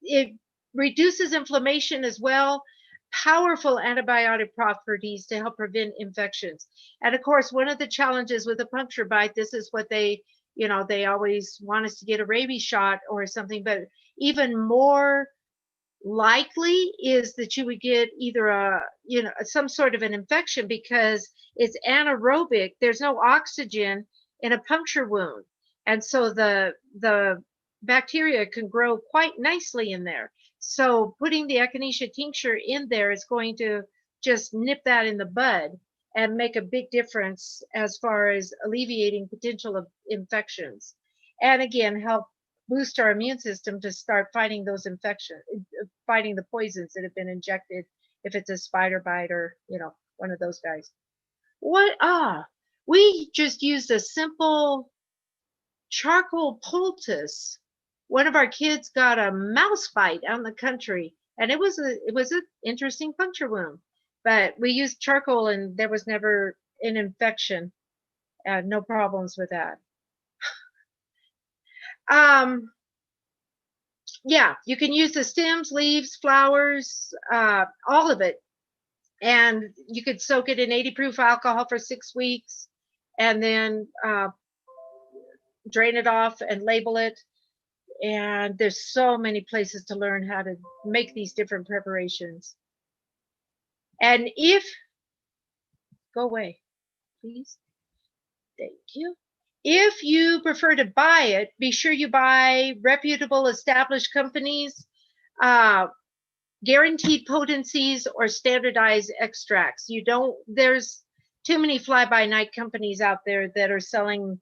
It reduces inflammation as well. Powerful antibiotic properties to help prevent infections. And of course, one of the challenges with a puncture bite, this is what they always want us to get a rabies shot or something, but even more likely is that you would get either some sort of an infection, because it's anaerobic. There's no oxygen in a puncture wound. And so the bacteria can grow quite nicely in there. So putting the echinacea tincture in there is going to just nip that in the bud and make a big difference as far as alleviating potential of infections. And again, help boost our immune system to start fighting those infections, fighting the poisons that have been injected, if it's a spider bite or, one of those guys. We just used a simple charcoal poultice. One of our kids got a mouse bite out in the country, and it was an interesting puncture wound, but we used charcoal and there was never an infection. No problems with that. Yeah, you can use the stems, leaves, flowers, all of it, and you could soak it in 80 proof alcohol for 6 weeks, and then drain it off and label it. And there's so many places to learn how to make these different preparations. And go away, please. Thank you. If you prefer to buy it, be sure you buy reputable established companies, guaranteed potencies or standardized extracts. There's too many fly-by-night companies out there that are selling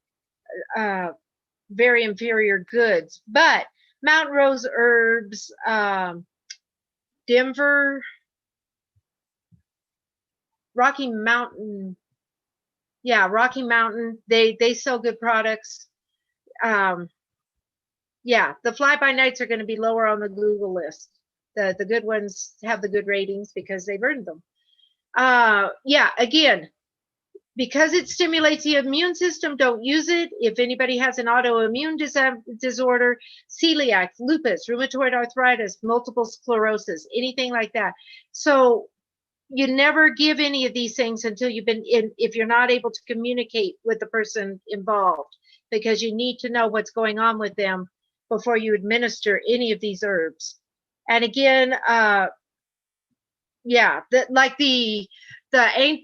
very inferior goods. But Mountain Rose Herbs, Denver, Rocky Mountain, Rocky Mountain, they sell good products. The fly-by-nights are going to be lower on the Google list. The good ones have the good ratings because they've earned them. Again, because it stimulates the immune system, don't use it. If anybody has an autoimmune disorder, celiac, lupus, rheumatoid arthritis, multiple sclerosis, anything like that. So you never give any of these things until if you're not able to communicate with the person involved, because you need to know what's going on with them before you administer any of these herbs. And again, like the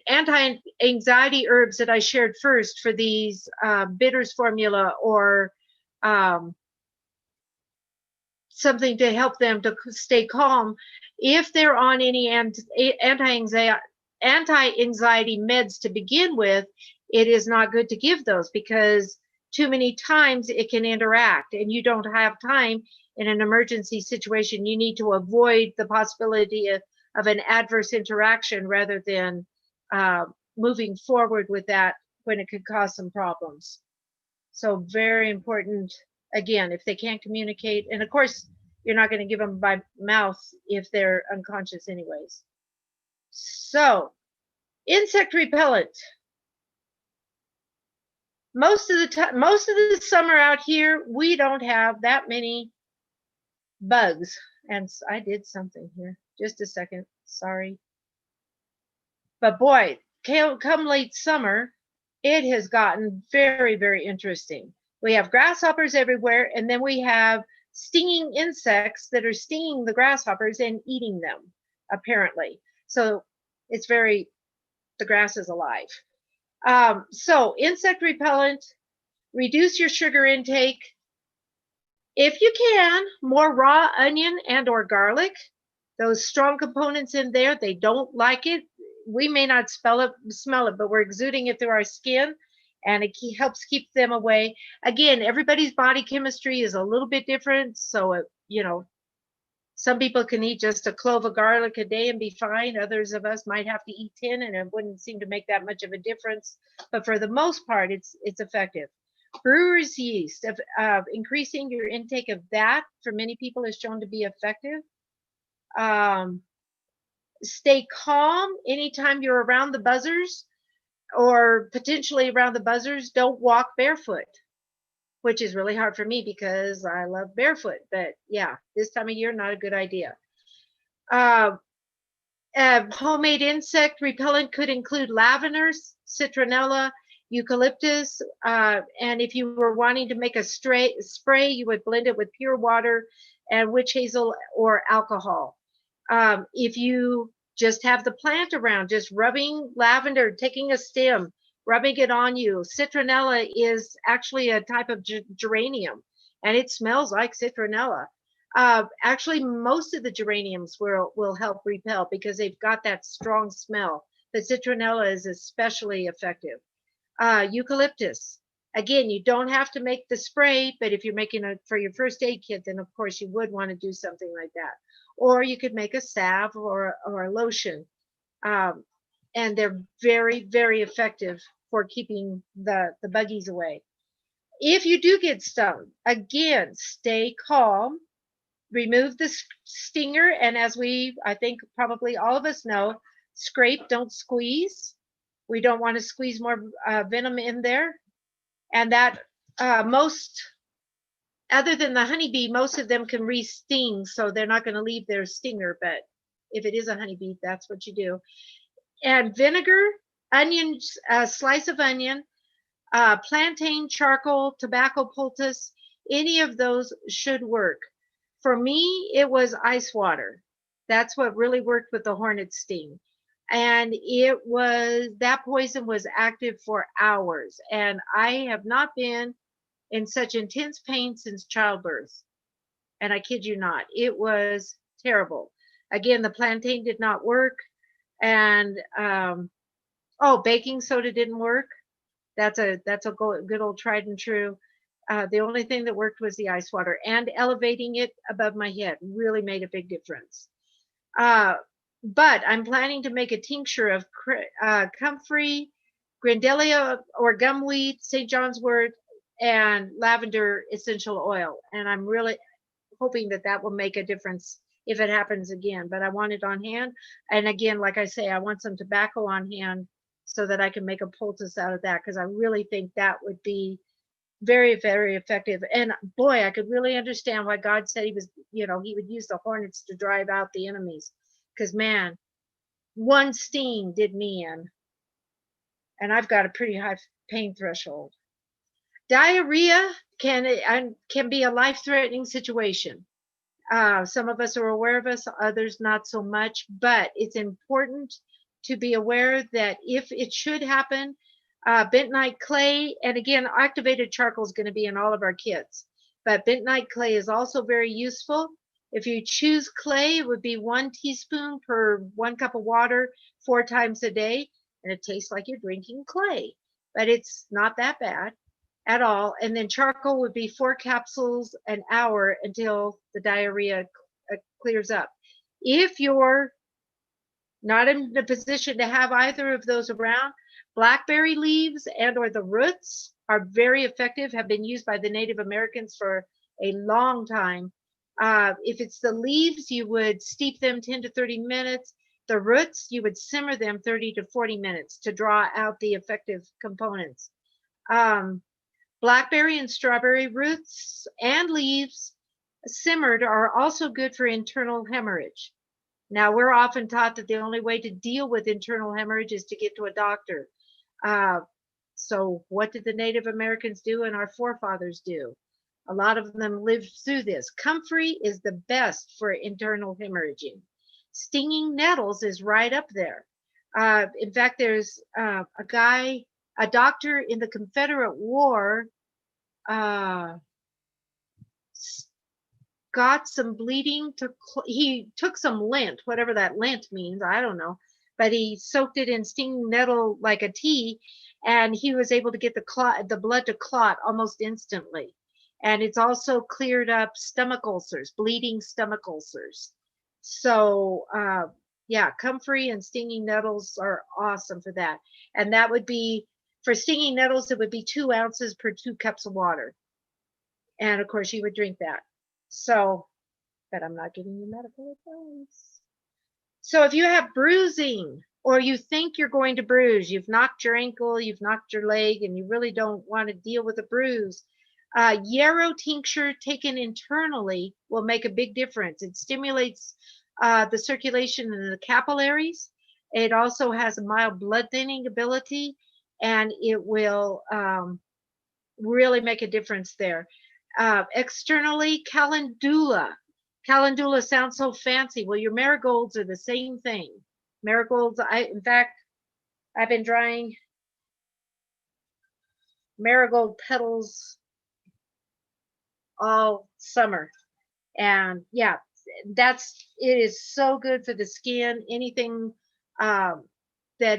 anti-anxiety herbs that I shared first for these bitters formula, or something to help them to stay calm. If they're on any anti-anxiety meds to begin with, it is not good to give those, because too many times it can interact and you don't have time in an emergency situation. You need to avoid the possibility of an adverse interaction rather than moving forward with that when it could cause some problems. So very important, again, if they can't communicate. And of course, you're not going to give them by mouth if they're unconscious anyways. So, insect repellent. Most of the summer out here, we don't have that many bugs. And I did something here. Just a second. Sorry. But boy, come late summer, it has gotten very, very interesting. We have grasshoppers everywhere, and then we have stinging insects that are stinging the grasshoppers and eating them, apparently. So it's the grass is alive. So insect repellent, reduce your sugar intake. If you can, more raw onion and or garlic. Those strong components in there, they don't like it. We may not smell it, but we're exuding it through our skin, and it helps keep them away. Again, everybody's body chemistry is a little bit different. So, some people can eat just a clove of garlic a day and be fine. Others of us might have to eat 10, and it wouldn't seem to make that much of a difference. But for the most part, it's effective. Brewer's yeast, increasing your intake of that for many people is shown to be effective. Stay calm anytime you're around the buzzers, or potentially around the buzzers. Don't walk barefoot, which is really hard for me because I love barefoot. But yeah, this time of year, not a good idea. Homemade insect repellent could include lavender, citronella, eucalyptus, and if you were wanting to make a spray, you would blend it with pure water and witch hazel or alcohol. If you just have the plant around, just rubbing lavender, taking a stem, rubbing it on you. Citronella is actually a type of geranium, and it smells like citronella. Actually, most of the geraniums will help repel because they've got that strong smell. But citronella is especially effective. Eucalyptus. Again, you don't have to make the spray, but if you're making it for your first aid kit, then of course you would want to do something like that. Or you could make a salve or a lotion. And they're very, very effective for keeping the buggies away. If you do get stung, again, stay calm, remove the stinger, and as I think probably all of us know, scrape, don't squeeze. We don't want to squeeze more venom in there. And that other than the honeybee, most of them can re-sting, so they're not going to leave their stinger. But if it is a honeybee, that's what you do. And vinegar, onions, a slice of onion, plantain, charcoal, tobacco poultice, any of those should work. For me, it was ice water. That's what really worked with the hornet sting. and that poison was active for hours. And I have not been in such intense pain since childbirth. And I kid you not, it was terrible. Again, the plantain did not work. And baking soda didn't work. That's a good old tried and true. The only thing that worked was the ice water, and elevating it above my head really made a big difference. But I'm planning to make a tincture of comfrey, grandelia or gumweed, St. John's wort, and lavender essential oil. And I'm really hoping that will make a difference if it happens again. But I want it on hand. And again, like I say, I want some tobacco on hand so that I can make a poultice out of that, because I really think that would be very, very effective. And boy, I could really understand why God said he would use the hornets to drive out the enemies. Because man, one sting did me in. And I've got a pretty high pain threshold. Diarrhea can be a life-threatening situation. Some of us are aware of us, others not so much, but it's important to be aware that if it should happen, bentonite clay, and again, activated charcoal is going to be in all of our kits, but bentonite clay is also very useful. If you choose clay, it would be 1 teaspoon per 1 cup of water 4 times a day, and it tastes like you're drinking clay, but it's not that bad at all. And then charcoal would be 4 capsules an hour until the diarrhea clears up. If you're not in the position to have either of those around, blackberry leaves and or the roots are very effective, have been used by the Native Americans for a long time. If it's the leaves, you would steep them 10 to 30 minutes. The roots, you would simmer them 30 to 40 minutes to draw out the effective components. Blackberry and strawberry roots and leaves simmered are also good for internal hemorrhage. Now, we're often taught that the only way to deal with internal hemorrhage is to get to a doctor. So what did the Native Americans do and our forefathers do? A lot of them lived through this. Comfrey is the best for internal hemorrhaging. Stinging nettles is right up there. In fact, there's a doctor in the Confederate War got some bleeding. He took some lint, whatever that lint means, I don't know, but he soaked it in stinging nettle like a tea, and he was able to get the blood to clot almost instantly. And it's also cleared up stomach ulcers, bleeding stomach ulcers. So yeah, comfrey and stinging nettles are awesome for that. And that would be, for stinging nettles, it would be 2 ounces per 2 cups of water. And of course you would drink that. So, but I'm not giving you medical advice. So if you have bruising, or you think you're going to bruise, you've knocked your ankle, you've knocked your leg, and you really don't want to deal with a bruise, yarrow tincture taken internally will make a big difference. It stimulates the circulation in the capillaries. It also has a mild blood thinning ability, and it will really make a difference there. Externally, calendula. Calendula sounds so fancy. Well, your marigolds are the same thing. Marigolds, in fact, I've been drying marigold petals all summer. And yeah, it is so good for the skin, anything that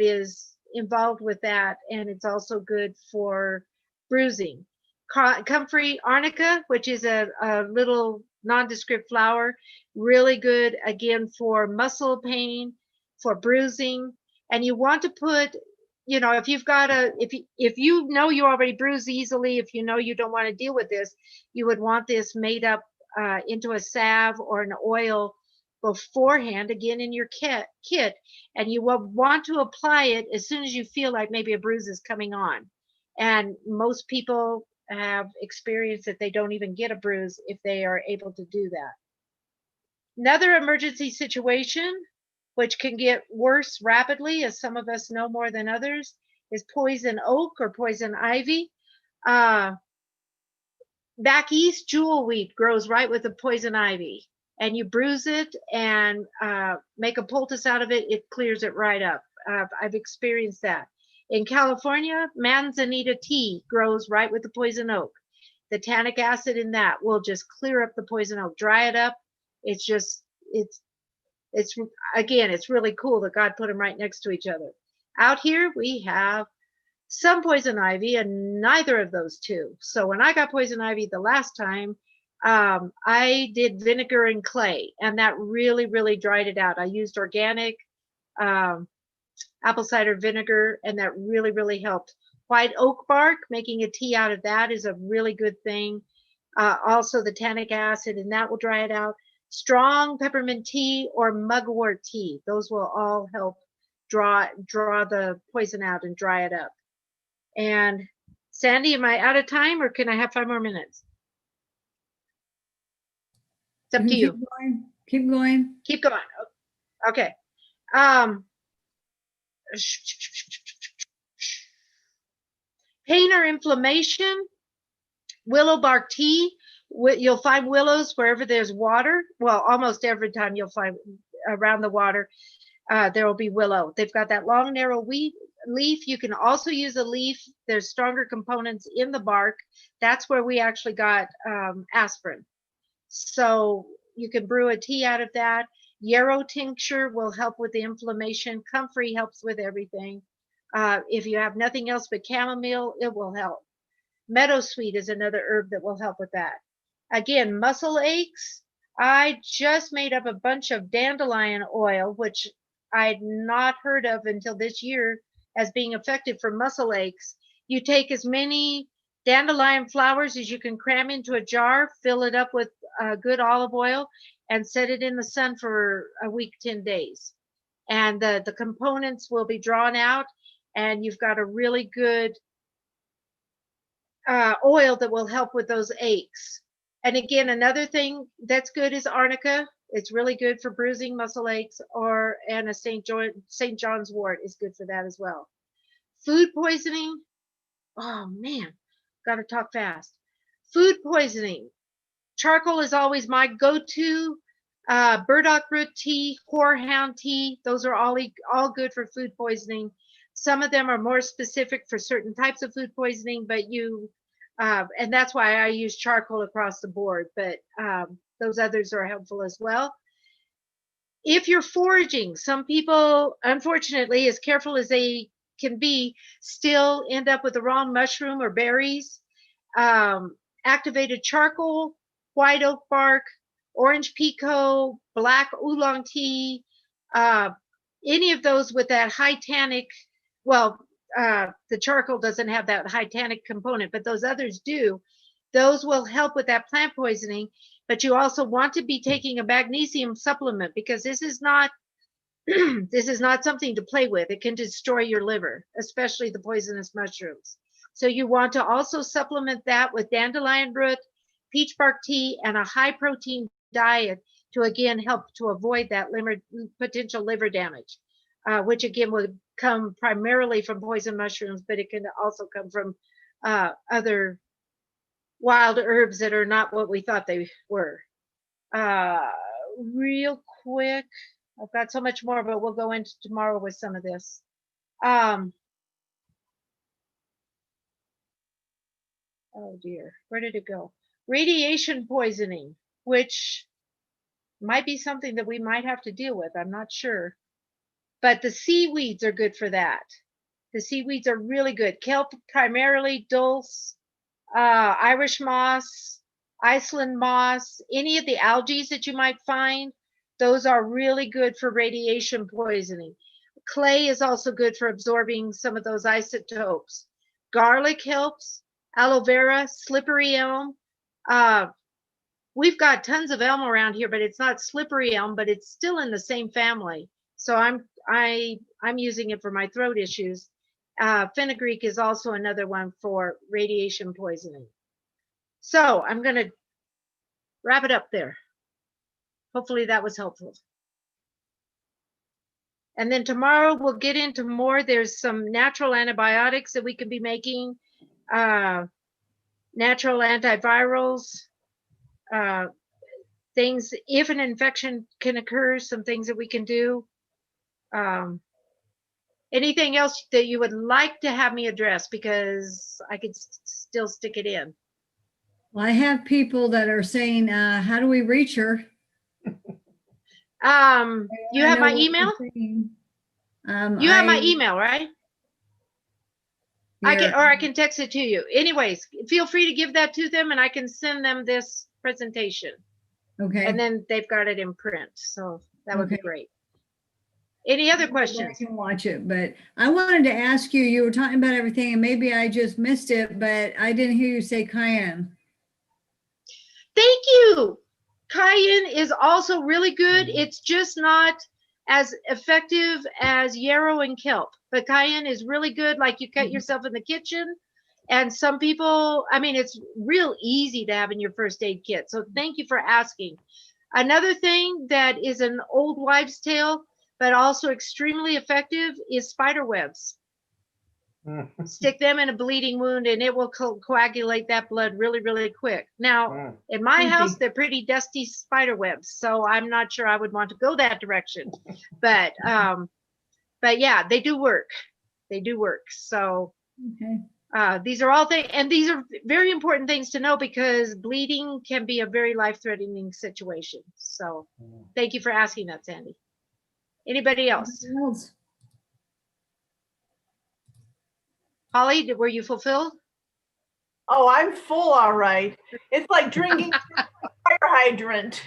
is involved with that. And it's also good for bruising. Comfrey arnica, which is a little nondescript flower, really good again for muscle pain, for bruising. And you want to put, if you've got if you know you already bruise easily, if you know you don't want to deal with this, you would want this made up into a salve or an oil beforehand, again in your kit, and you will want to apply it as soon as you feel like maybe a bruise is coming on. And most people have experienced that they don't even get a bruise if they are able to do that. Another emergency situation, which can get worse rapidly, as some of us know more than others, is poison oak or poison ivy. Back east, jewelweed grows right with the poison ivy. and you bruise it and make a poultice out of it, it clears it right up. I've experienced that. In California, manzanita tea grows right with the poison oak. The tannic acid in that will just clear up the poison oak, dry it up. It's just, it's again, it's really cool that God put them right next to each other. Out here, we have some poison ivy and neither of those two. So when I got poison ivy the last time, I did vinegar and clay, and that really, really dried it out. I used organic apple cider vinegar, and that really, really helped. White oak bark, making a tea out of that is a really good thing. Also the tannic acid, and that will dry it out. Strong peppermint tea or mugwort tea, those will all help draw the poison out and dry it up. And Sandy, am I out of time or can I have 5 more minutes? It's up to you. Keep going. Keep going. Okay. Pain or inflammation, willow bark tea. You'll find willows wherever there's water. Well, almost every time you'll find around the water, there will be willow. They've got that long, narrow leaf. You can also use a leaf. There's stronger components in the bark. That's where we actually got aspirin. So you can brew a tea out of that. Yarrow tincture will help with the inflammation. Comfrey helps with everything. If you have nothing else but chamomile, it will help. Meadowsweet is another herb that will help with that. Again, muscle aches. I just made up a bunch of dandelion oil, which I'd not heard of until this year as being effective for muscle aches. You take as many dandelion flowers as you can cram into a jar, fill it up with good olive oil, and set it in the sun for a week, 10 days. And the components will be drawn out, and you've got a really good oil that will help with those aches. And again, another thing that's good is arnica. It's really good for bruising, muscle aches, and a St. John's wort is good for that as well. Food poisoning. Oh man, gotta talk fast. Food poisoning. Charcoal is always my go-to. Burdock root tea, horehound tea. Those are all good for food poisoning. Some of them are more specific for certain types of food poisoning, but and that's why I use charcoal across the board, but those others are helpful as well. If you're foraging, some people, unfortunately, as careful as they can be, still end up with the wrong mushroom or berries. Activated charcoal, white oak bark, orange pekoe, black oolong tea, any of those with that high tannic, well, the charcoal doesn't have that high tannic component, but those others do. Those will help with that plant poisoning, but you also want to be taking a magnesium supplement because this is not this is not something to play with. It can destroy your liver, especially the poisonous mushrooms. So you want to also supplement that with dandelion root, peach bark tea, and a high protein diet to again help to avoid that potential liver damage, which again would come primarily from poison mushrooms, but it can also come from other wild herbs that are not what we thought they were. Real quick, I've got so much more, but we'll go into tomorrow with some of this. Oh dear, where did it go? Radiation poisoning, which might be something that we might have to deal with. I'm not sure. But the seaweeds are good for that. The seaweeds are really good. Kelp primarily, dulse, Irish moss, Iceland moss, any of the algae that you might find, those are really good for radiation poisoning. Clay is also good for absorbing some of those isotopes. Garlic helps, aloe vera, slippery elm. We've got tons of elm around here, but it's not slippery elm, but it's still in the same family. So I'm using it for my throat issues. Fenugreek is also another one for radiation poisoning. So I'm going to wrap it up there. Hopefully that was helpful. And then tomorrow we'll get into more. There's some natural antibiotics that we can be making, natural antivirals. things, if an infection can occur, some things that we can do. Anything else that you would like to have me address, because I could still stick it in. Well, I have people that are saying, how do we reach her? You have my email? You have my email, right? I can text it to you. Anyways, feel free to give that to them and I can send them this presentation. Okay. And then they've got it in print. So that would be great. Any other questions? I can watch it, but I wanted to ask you, you were talking about everything and maybe I just missed it, but I didn't hear you say cayenne. Thank you. Cayenne is also really good. It's just not as effective as yarrow and kelp, but cayenne is really good. Like you cut yourself in the kitchen, and some people, I mean, it's real easy to have in your first aid kit. So thank you for asking. Another thing that is an old wives' tale, but also extremely effective, is spider webs. Stick them in a bleeding wound and it will coagulate that blood really, really quick. Now, in my house, they're pretty dusty spider webs, so I'm not sure I would want to go that direction. But yeah, they do work. They do work. So these are all things, and these are very important things to know because bleeding can be a very life-threatening situation. So thank you for asking that, Sandy. Anybody else? Holly, were you fulfilled? Oh, I'm full, all right. It's like drinking from a fire hydrant.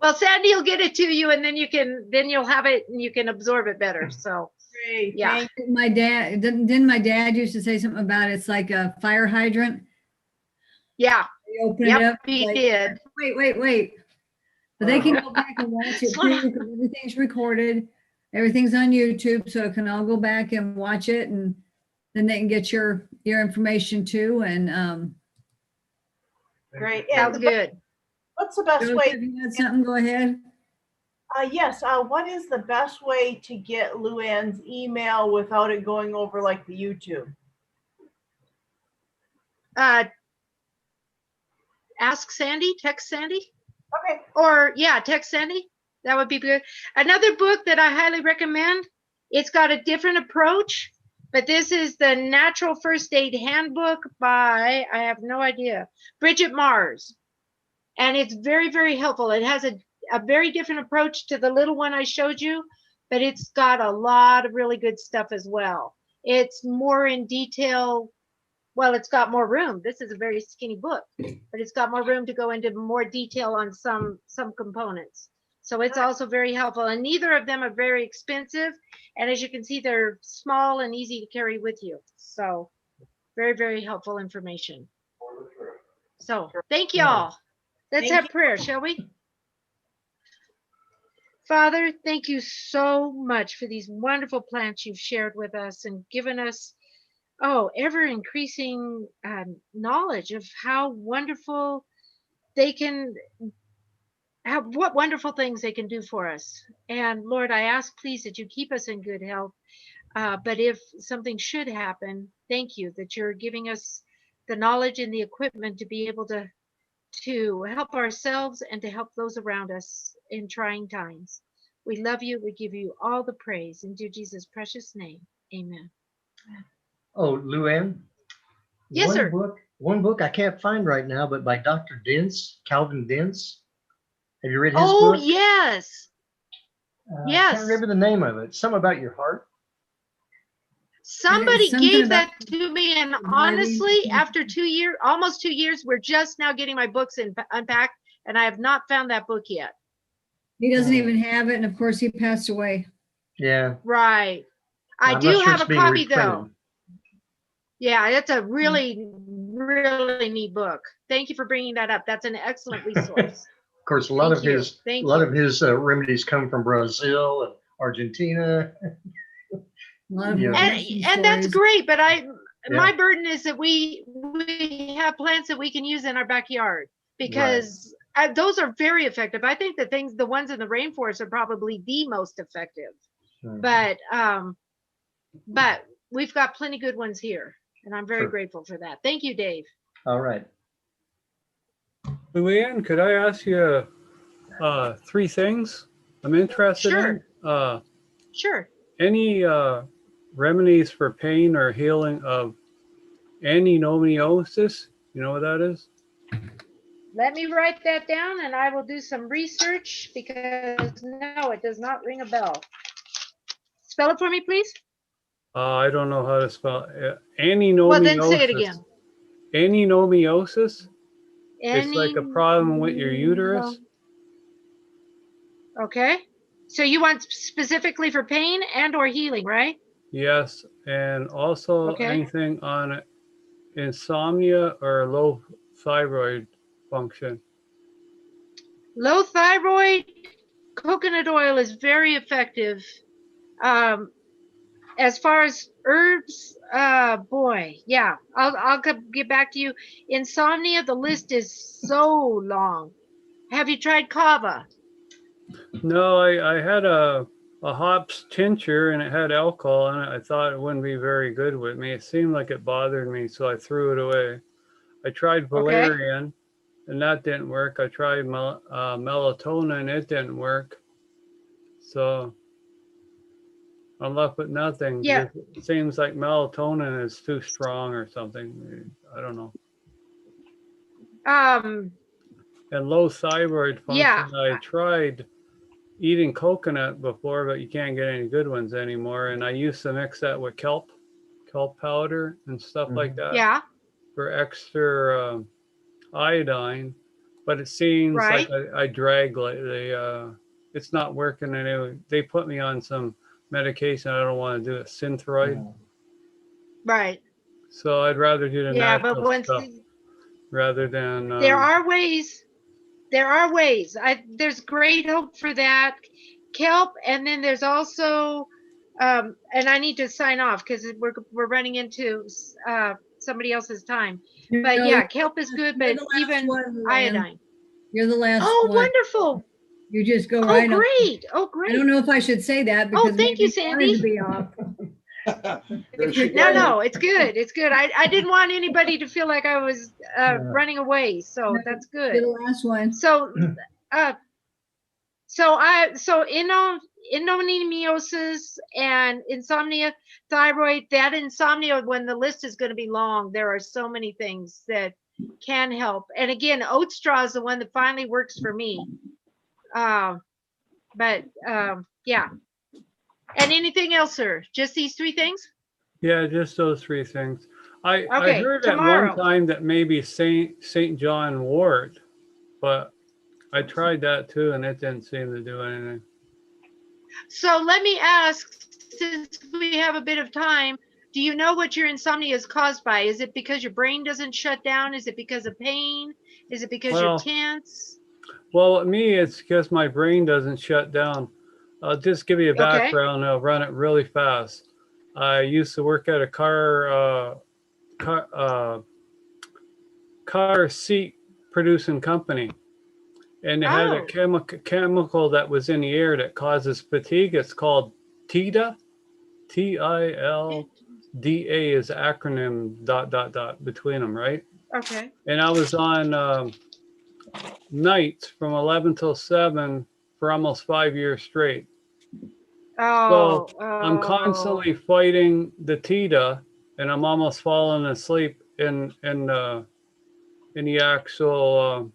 Well, Sandy will get it to you, and then you'll have it, and you can absorb it better. So, great. Yeah. My dad didn't my dad used to say something about it's like a fire hydrant? Yeah. You open it up. He like, did. Wait. But they can go back and watch it too, because everything's recorded. Everything's on YouTube, so it can all go back and watch it, and then they can get your information too. And Great. Sounds good. What's the best Joseph, way? you had something? Go ahead. Yes. What is the best way to get LuAnne's email without it going over like the YouTube? Ask Sandy, text Sandy. Okay. Or yeah, text Sandy. That would be good. Another book that I highly recommend. It's got a different approach, but this is the Natural First Aid Handbook by, I have no idea, Bridget Mars. And it's very, very helpful. It has a very different approach to the little one I showed you, but it's got a lot of really good stuff as well. It's more in detail. Well, it's got more room. This is a very skinny book, but it's got more room to go into more detail on some components. So it's also very helpful. And neither of them are very expensive. And as you can see, they're small and easy to carry with you. So very, very helpful information. So thank you all. Let's have prayer, shall we? Father, thank you so much for these wonderful plants you've shared with us and given us, ever increasing knowledge of how wonderful they can have, what wonderful things they can do for us. And Lord, I ask please that you keep us in good health. But if something should happen, thank you that you're giving us the knowledge and the equipment to be able to help ourselves and to help those around us in trying times. We love you. We give you all the praise in dear Jesus' precious name. Amen. Oh, LuAnne? Yes, sir. One book I can't find right now, but by Dr. Dentz, Calvin Dentz. Have you read his book? Oh, yes. Yes. I can't remember the name of it. Something about your heart. Somebody gave that to me, and honestly, after 2 years, almost 2 years, we're just now getting my books unpacked, and I have not found that book yet. He doesn't even have it, and of course he passed away. Yeah. Right. I do have a copy though. Yeah, it's a really, really neat book. Thank you for bringing that up. That's an excellent resource. Of course, a lot of his remedies come from Brazil and Argentina. And that's great, but my burden is that we have plants that we can use in our backyard, because those are very effective. I think the ones in the rainforest are probably the most effective. But we've got plenty good ones here, and I'm very grateful for that. Thank you, Dave. All right. LuAnne, could I ask you 3 things I'm interested in? Sure. Any remedies for pain or healing of anomiosis? You know what that is? Let me write that down and I will do some research because no, it does not ring a bell. Spell it for me, please. I don't know how to spell it. Well, then say it Anomiosis. again. Anomiosis? It's like a Any, problem with your uterus. okay. So you want specifically for pain and or healing, right? Yes, and also Okay. anything on insomnia or low thyroid function. Low thyroid, coconut oil is very effective. As far as herbs, boy, yeah, I'll get back to you. Insomnia, the list is so long. Have you tried kava? No, I had a hops tincture and it had alcohol in it. I thought it wouldn't be very good with me. It seemed like it bothered me, so I threw it away. I tried valerian and that didn't work. I tried melatonin, it didn't work. So I'm left with nothing. Yeah. Because it seems like melatonin is too strong or something. I don't know. And low thyroid function, Yeah. I tried eating coconut before, but you can't get any good ones anymore. And I used to mix that with kelp powder and stuff like that. Yeah. For extra iodine. But it seems Right. like I drag lately. It's not working anyway. They put me on some medication. I don't want to do it, Synthroid. Right. So I'd rather do the Yeah, but natural once stuff rather than. there are ways. There are ways. There's great hope for that kelp, and then there's also, and I need to sign off because we're running into somebody else's time. But No, yeah, kelp is good, you're but the last even one, LuAnne. iodine. You're the last Oh, one. wonderful! You just go Oh, right on. great! Oh, I great! don't know if I should say that because thank maybe you, you wanted to Sandy. be off. There she No, goes. no, it's good. It's good. I didn't want anybody to feel like I was running away, so No, that's You're good. the last one. So, so endometriosis and insomnia, thyroid, that insomnia, when the list is going to be long, there are so many things that can help. And again, oat straw is the one that finally works for me. Yeah. And anything else, sir? Just these 3 things? Yeah, just those 3 things. I Okay, heard tomorrow. at one time that maybe Saint John wort, but I tried that too and it didn't seem to do anything. So let me ask, since we have a bit of time, do you know what your insomnia is caused by? Is it because your brain doesn't shut down? Is it because of pain? Is it because you're tense? Well, with me, it's because my brain doesn't shut down. I'll just give you a background. I'll run it really fast. I used to work at a car seat producing company, and they had a chemical that was in the air that causes fatigue. It's called TILDA. TILDA is acronym ... between them, right? Okay. And I was on nights from 11 till 7 for almost 5 years straight. So I'm constantly fighting the TILDA, and I'm almost falling asleep in the actual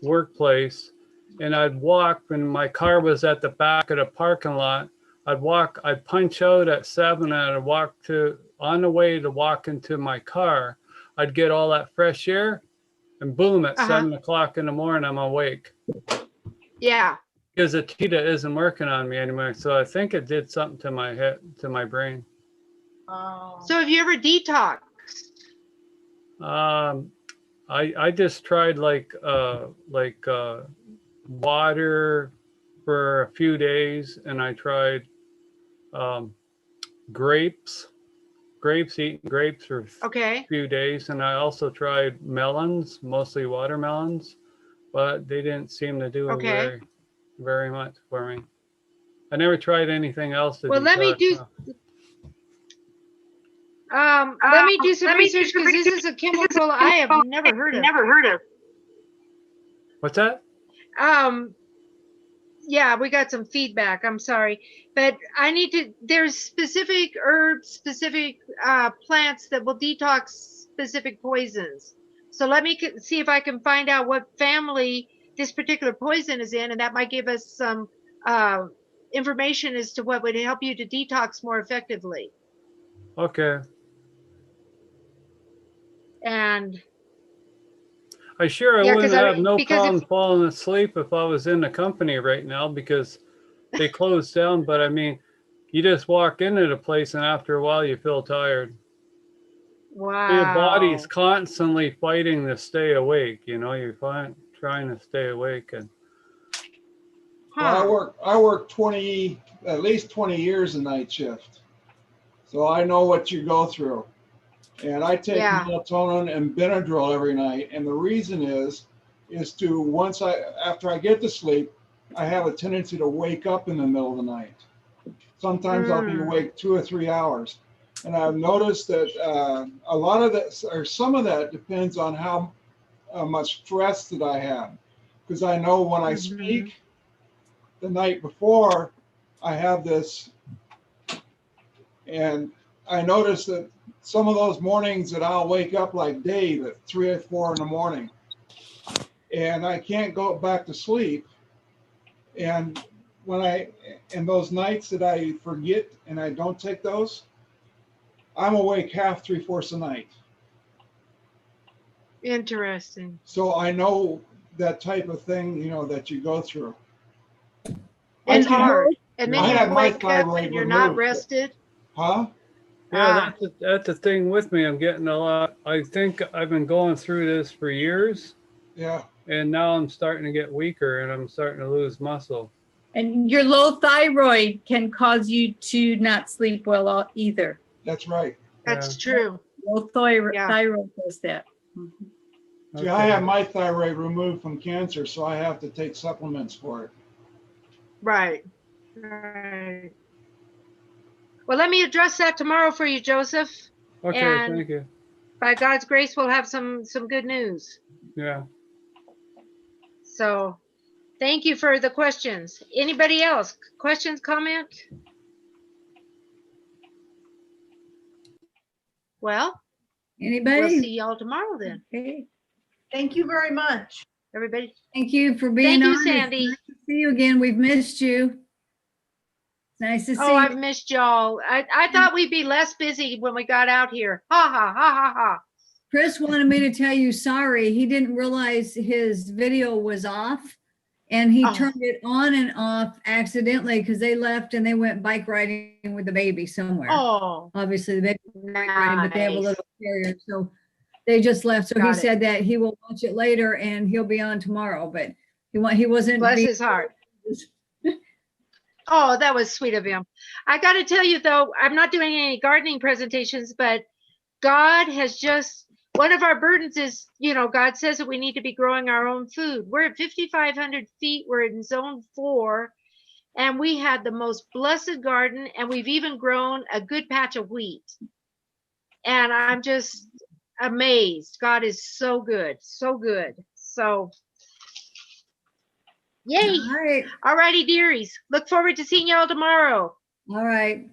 workplace. And I'd walk, and my car was at the back of the parking lot. I'd punch out at 7, and I'd walk on the way to walk into my car. I'd get all that fresh air, and boom, at 7 o'clock in the morning, I'm awake. Yeah. Because the TILDA isn't working on me anymore. So I think it did something to my head, to my brain. So have you ever detoxed? I just tried like water for a few days, and I tried grapes, eating grapes for a few days, and I also tried melons, mostly watermelons, but they didn't seem to do very much for me. I never tried anything else. Well, let me do some research because this is a chemical I have never heard of. What's that? Yeah, we got some feedback. I'm sorry, but I need to. There's specific herbs, specific plants that will detox specific poisons. So let me see if I can find out what family this particular poison is in, and that might give us some information as to what would help you to detox more effectively. Okay. And I yeah, wouldn't have no because problem falling asleep if I was in the company right now because they closed down. But I mean, you just walk into the place and after a while you feel tired. Your body's wow. constantly fighting to stay awake. You know, you're trying to stay awake. And Well, I work at least 20 years a night shift. So I know what you go through. And I take Yeah. melatonin and Benadryl every night. And the reason is after I get to sleep, I have a tendency to wake up in the middle of the night. Sometimes I'll be awake 2 or 3 hours. And I've noticed that a lot of that, or some of that, depends on how much stress that I have. Because I know when I speak the night before, I have this, and I notice that some of those mornings that I'll wake up like Dave at 3 or 4 in the morning, and I can't go back to sleep. And those nights that I forget and I don't take those, I'm awake half, 3/4 the night. Interesting. So I know that type of thing, that you go through. It's hard. And then I you have my wake up thyroid and you're not removed. rested. Huh? yeah, that's the thing with me. I'm getting a lot. I think I've been going through this for years. Yeah. And now I'm starting to get weaker and I'm starting to lose muscle. And your low thyroid can cause you to not sleep well either. That's right. That's true. Low thyroid does that. See, I have my thyroid removed from cancer, so I have to take supplements for it. Right. Right. Well, let me address that tomorrow for you, Joseph. Okay, and thank you. By God's grace, we'll have some good news. Yeah. So thank you for the questions. Anybody else? Questions, comment? Well, Anybody? we'll see y'all tomorrow then. Okay. Thank you very much. Everybody. Thank you for being on. Thank you, Sandy. It's nice to see you again. We've missed you. It's nice to see Oh, you. I've missed y'all. I thought we'd be less busy when we got out here. Ha ha ha ha ha. Chris wanted me to tell you sorry. He didn't realize his video was off and he turned it on and off accidentally because they left and they went bike riding with the baby somewhere. Oh, obviously the baby was bike riding, but they have a nice. little carrier. So they just left. So he Got it. said that he will watch it later and he'll be on tomorrow, but he wasn't. Bless his heart. Oh, that was sweet of him. I got to tell you though, I'm not doing any gardening presentations, but God has just, one of our burdens is, God says that we need to be growing our own food. We're at 5,500 feet. We're in zone 4 and we had the most blessed garden and we've even grown a good patch of wheat. And I'm just amazed. God is so good, so good. So yay. All right. All righty, dearies. Look forward to seeing y'all tomorrow. All right.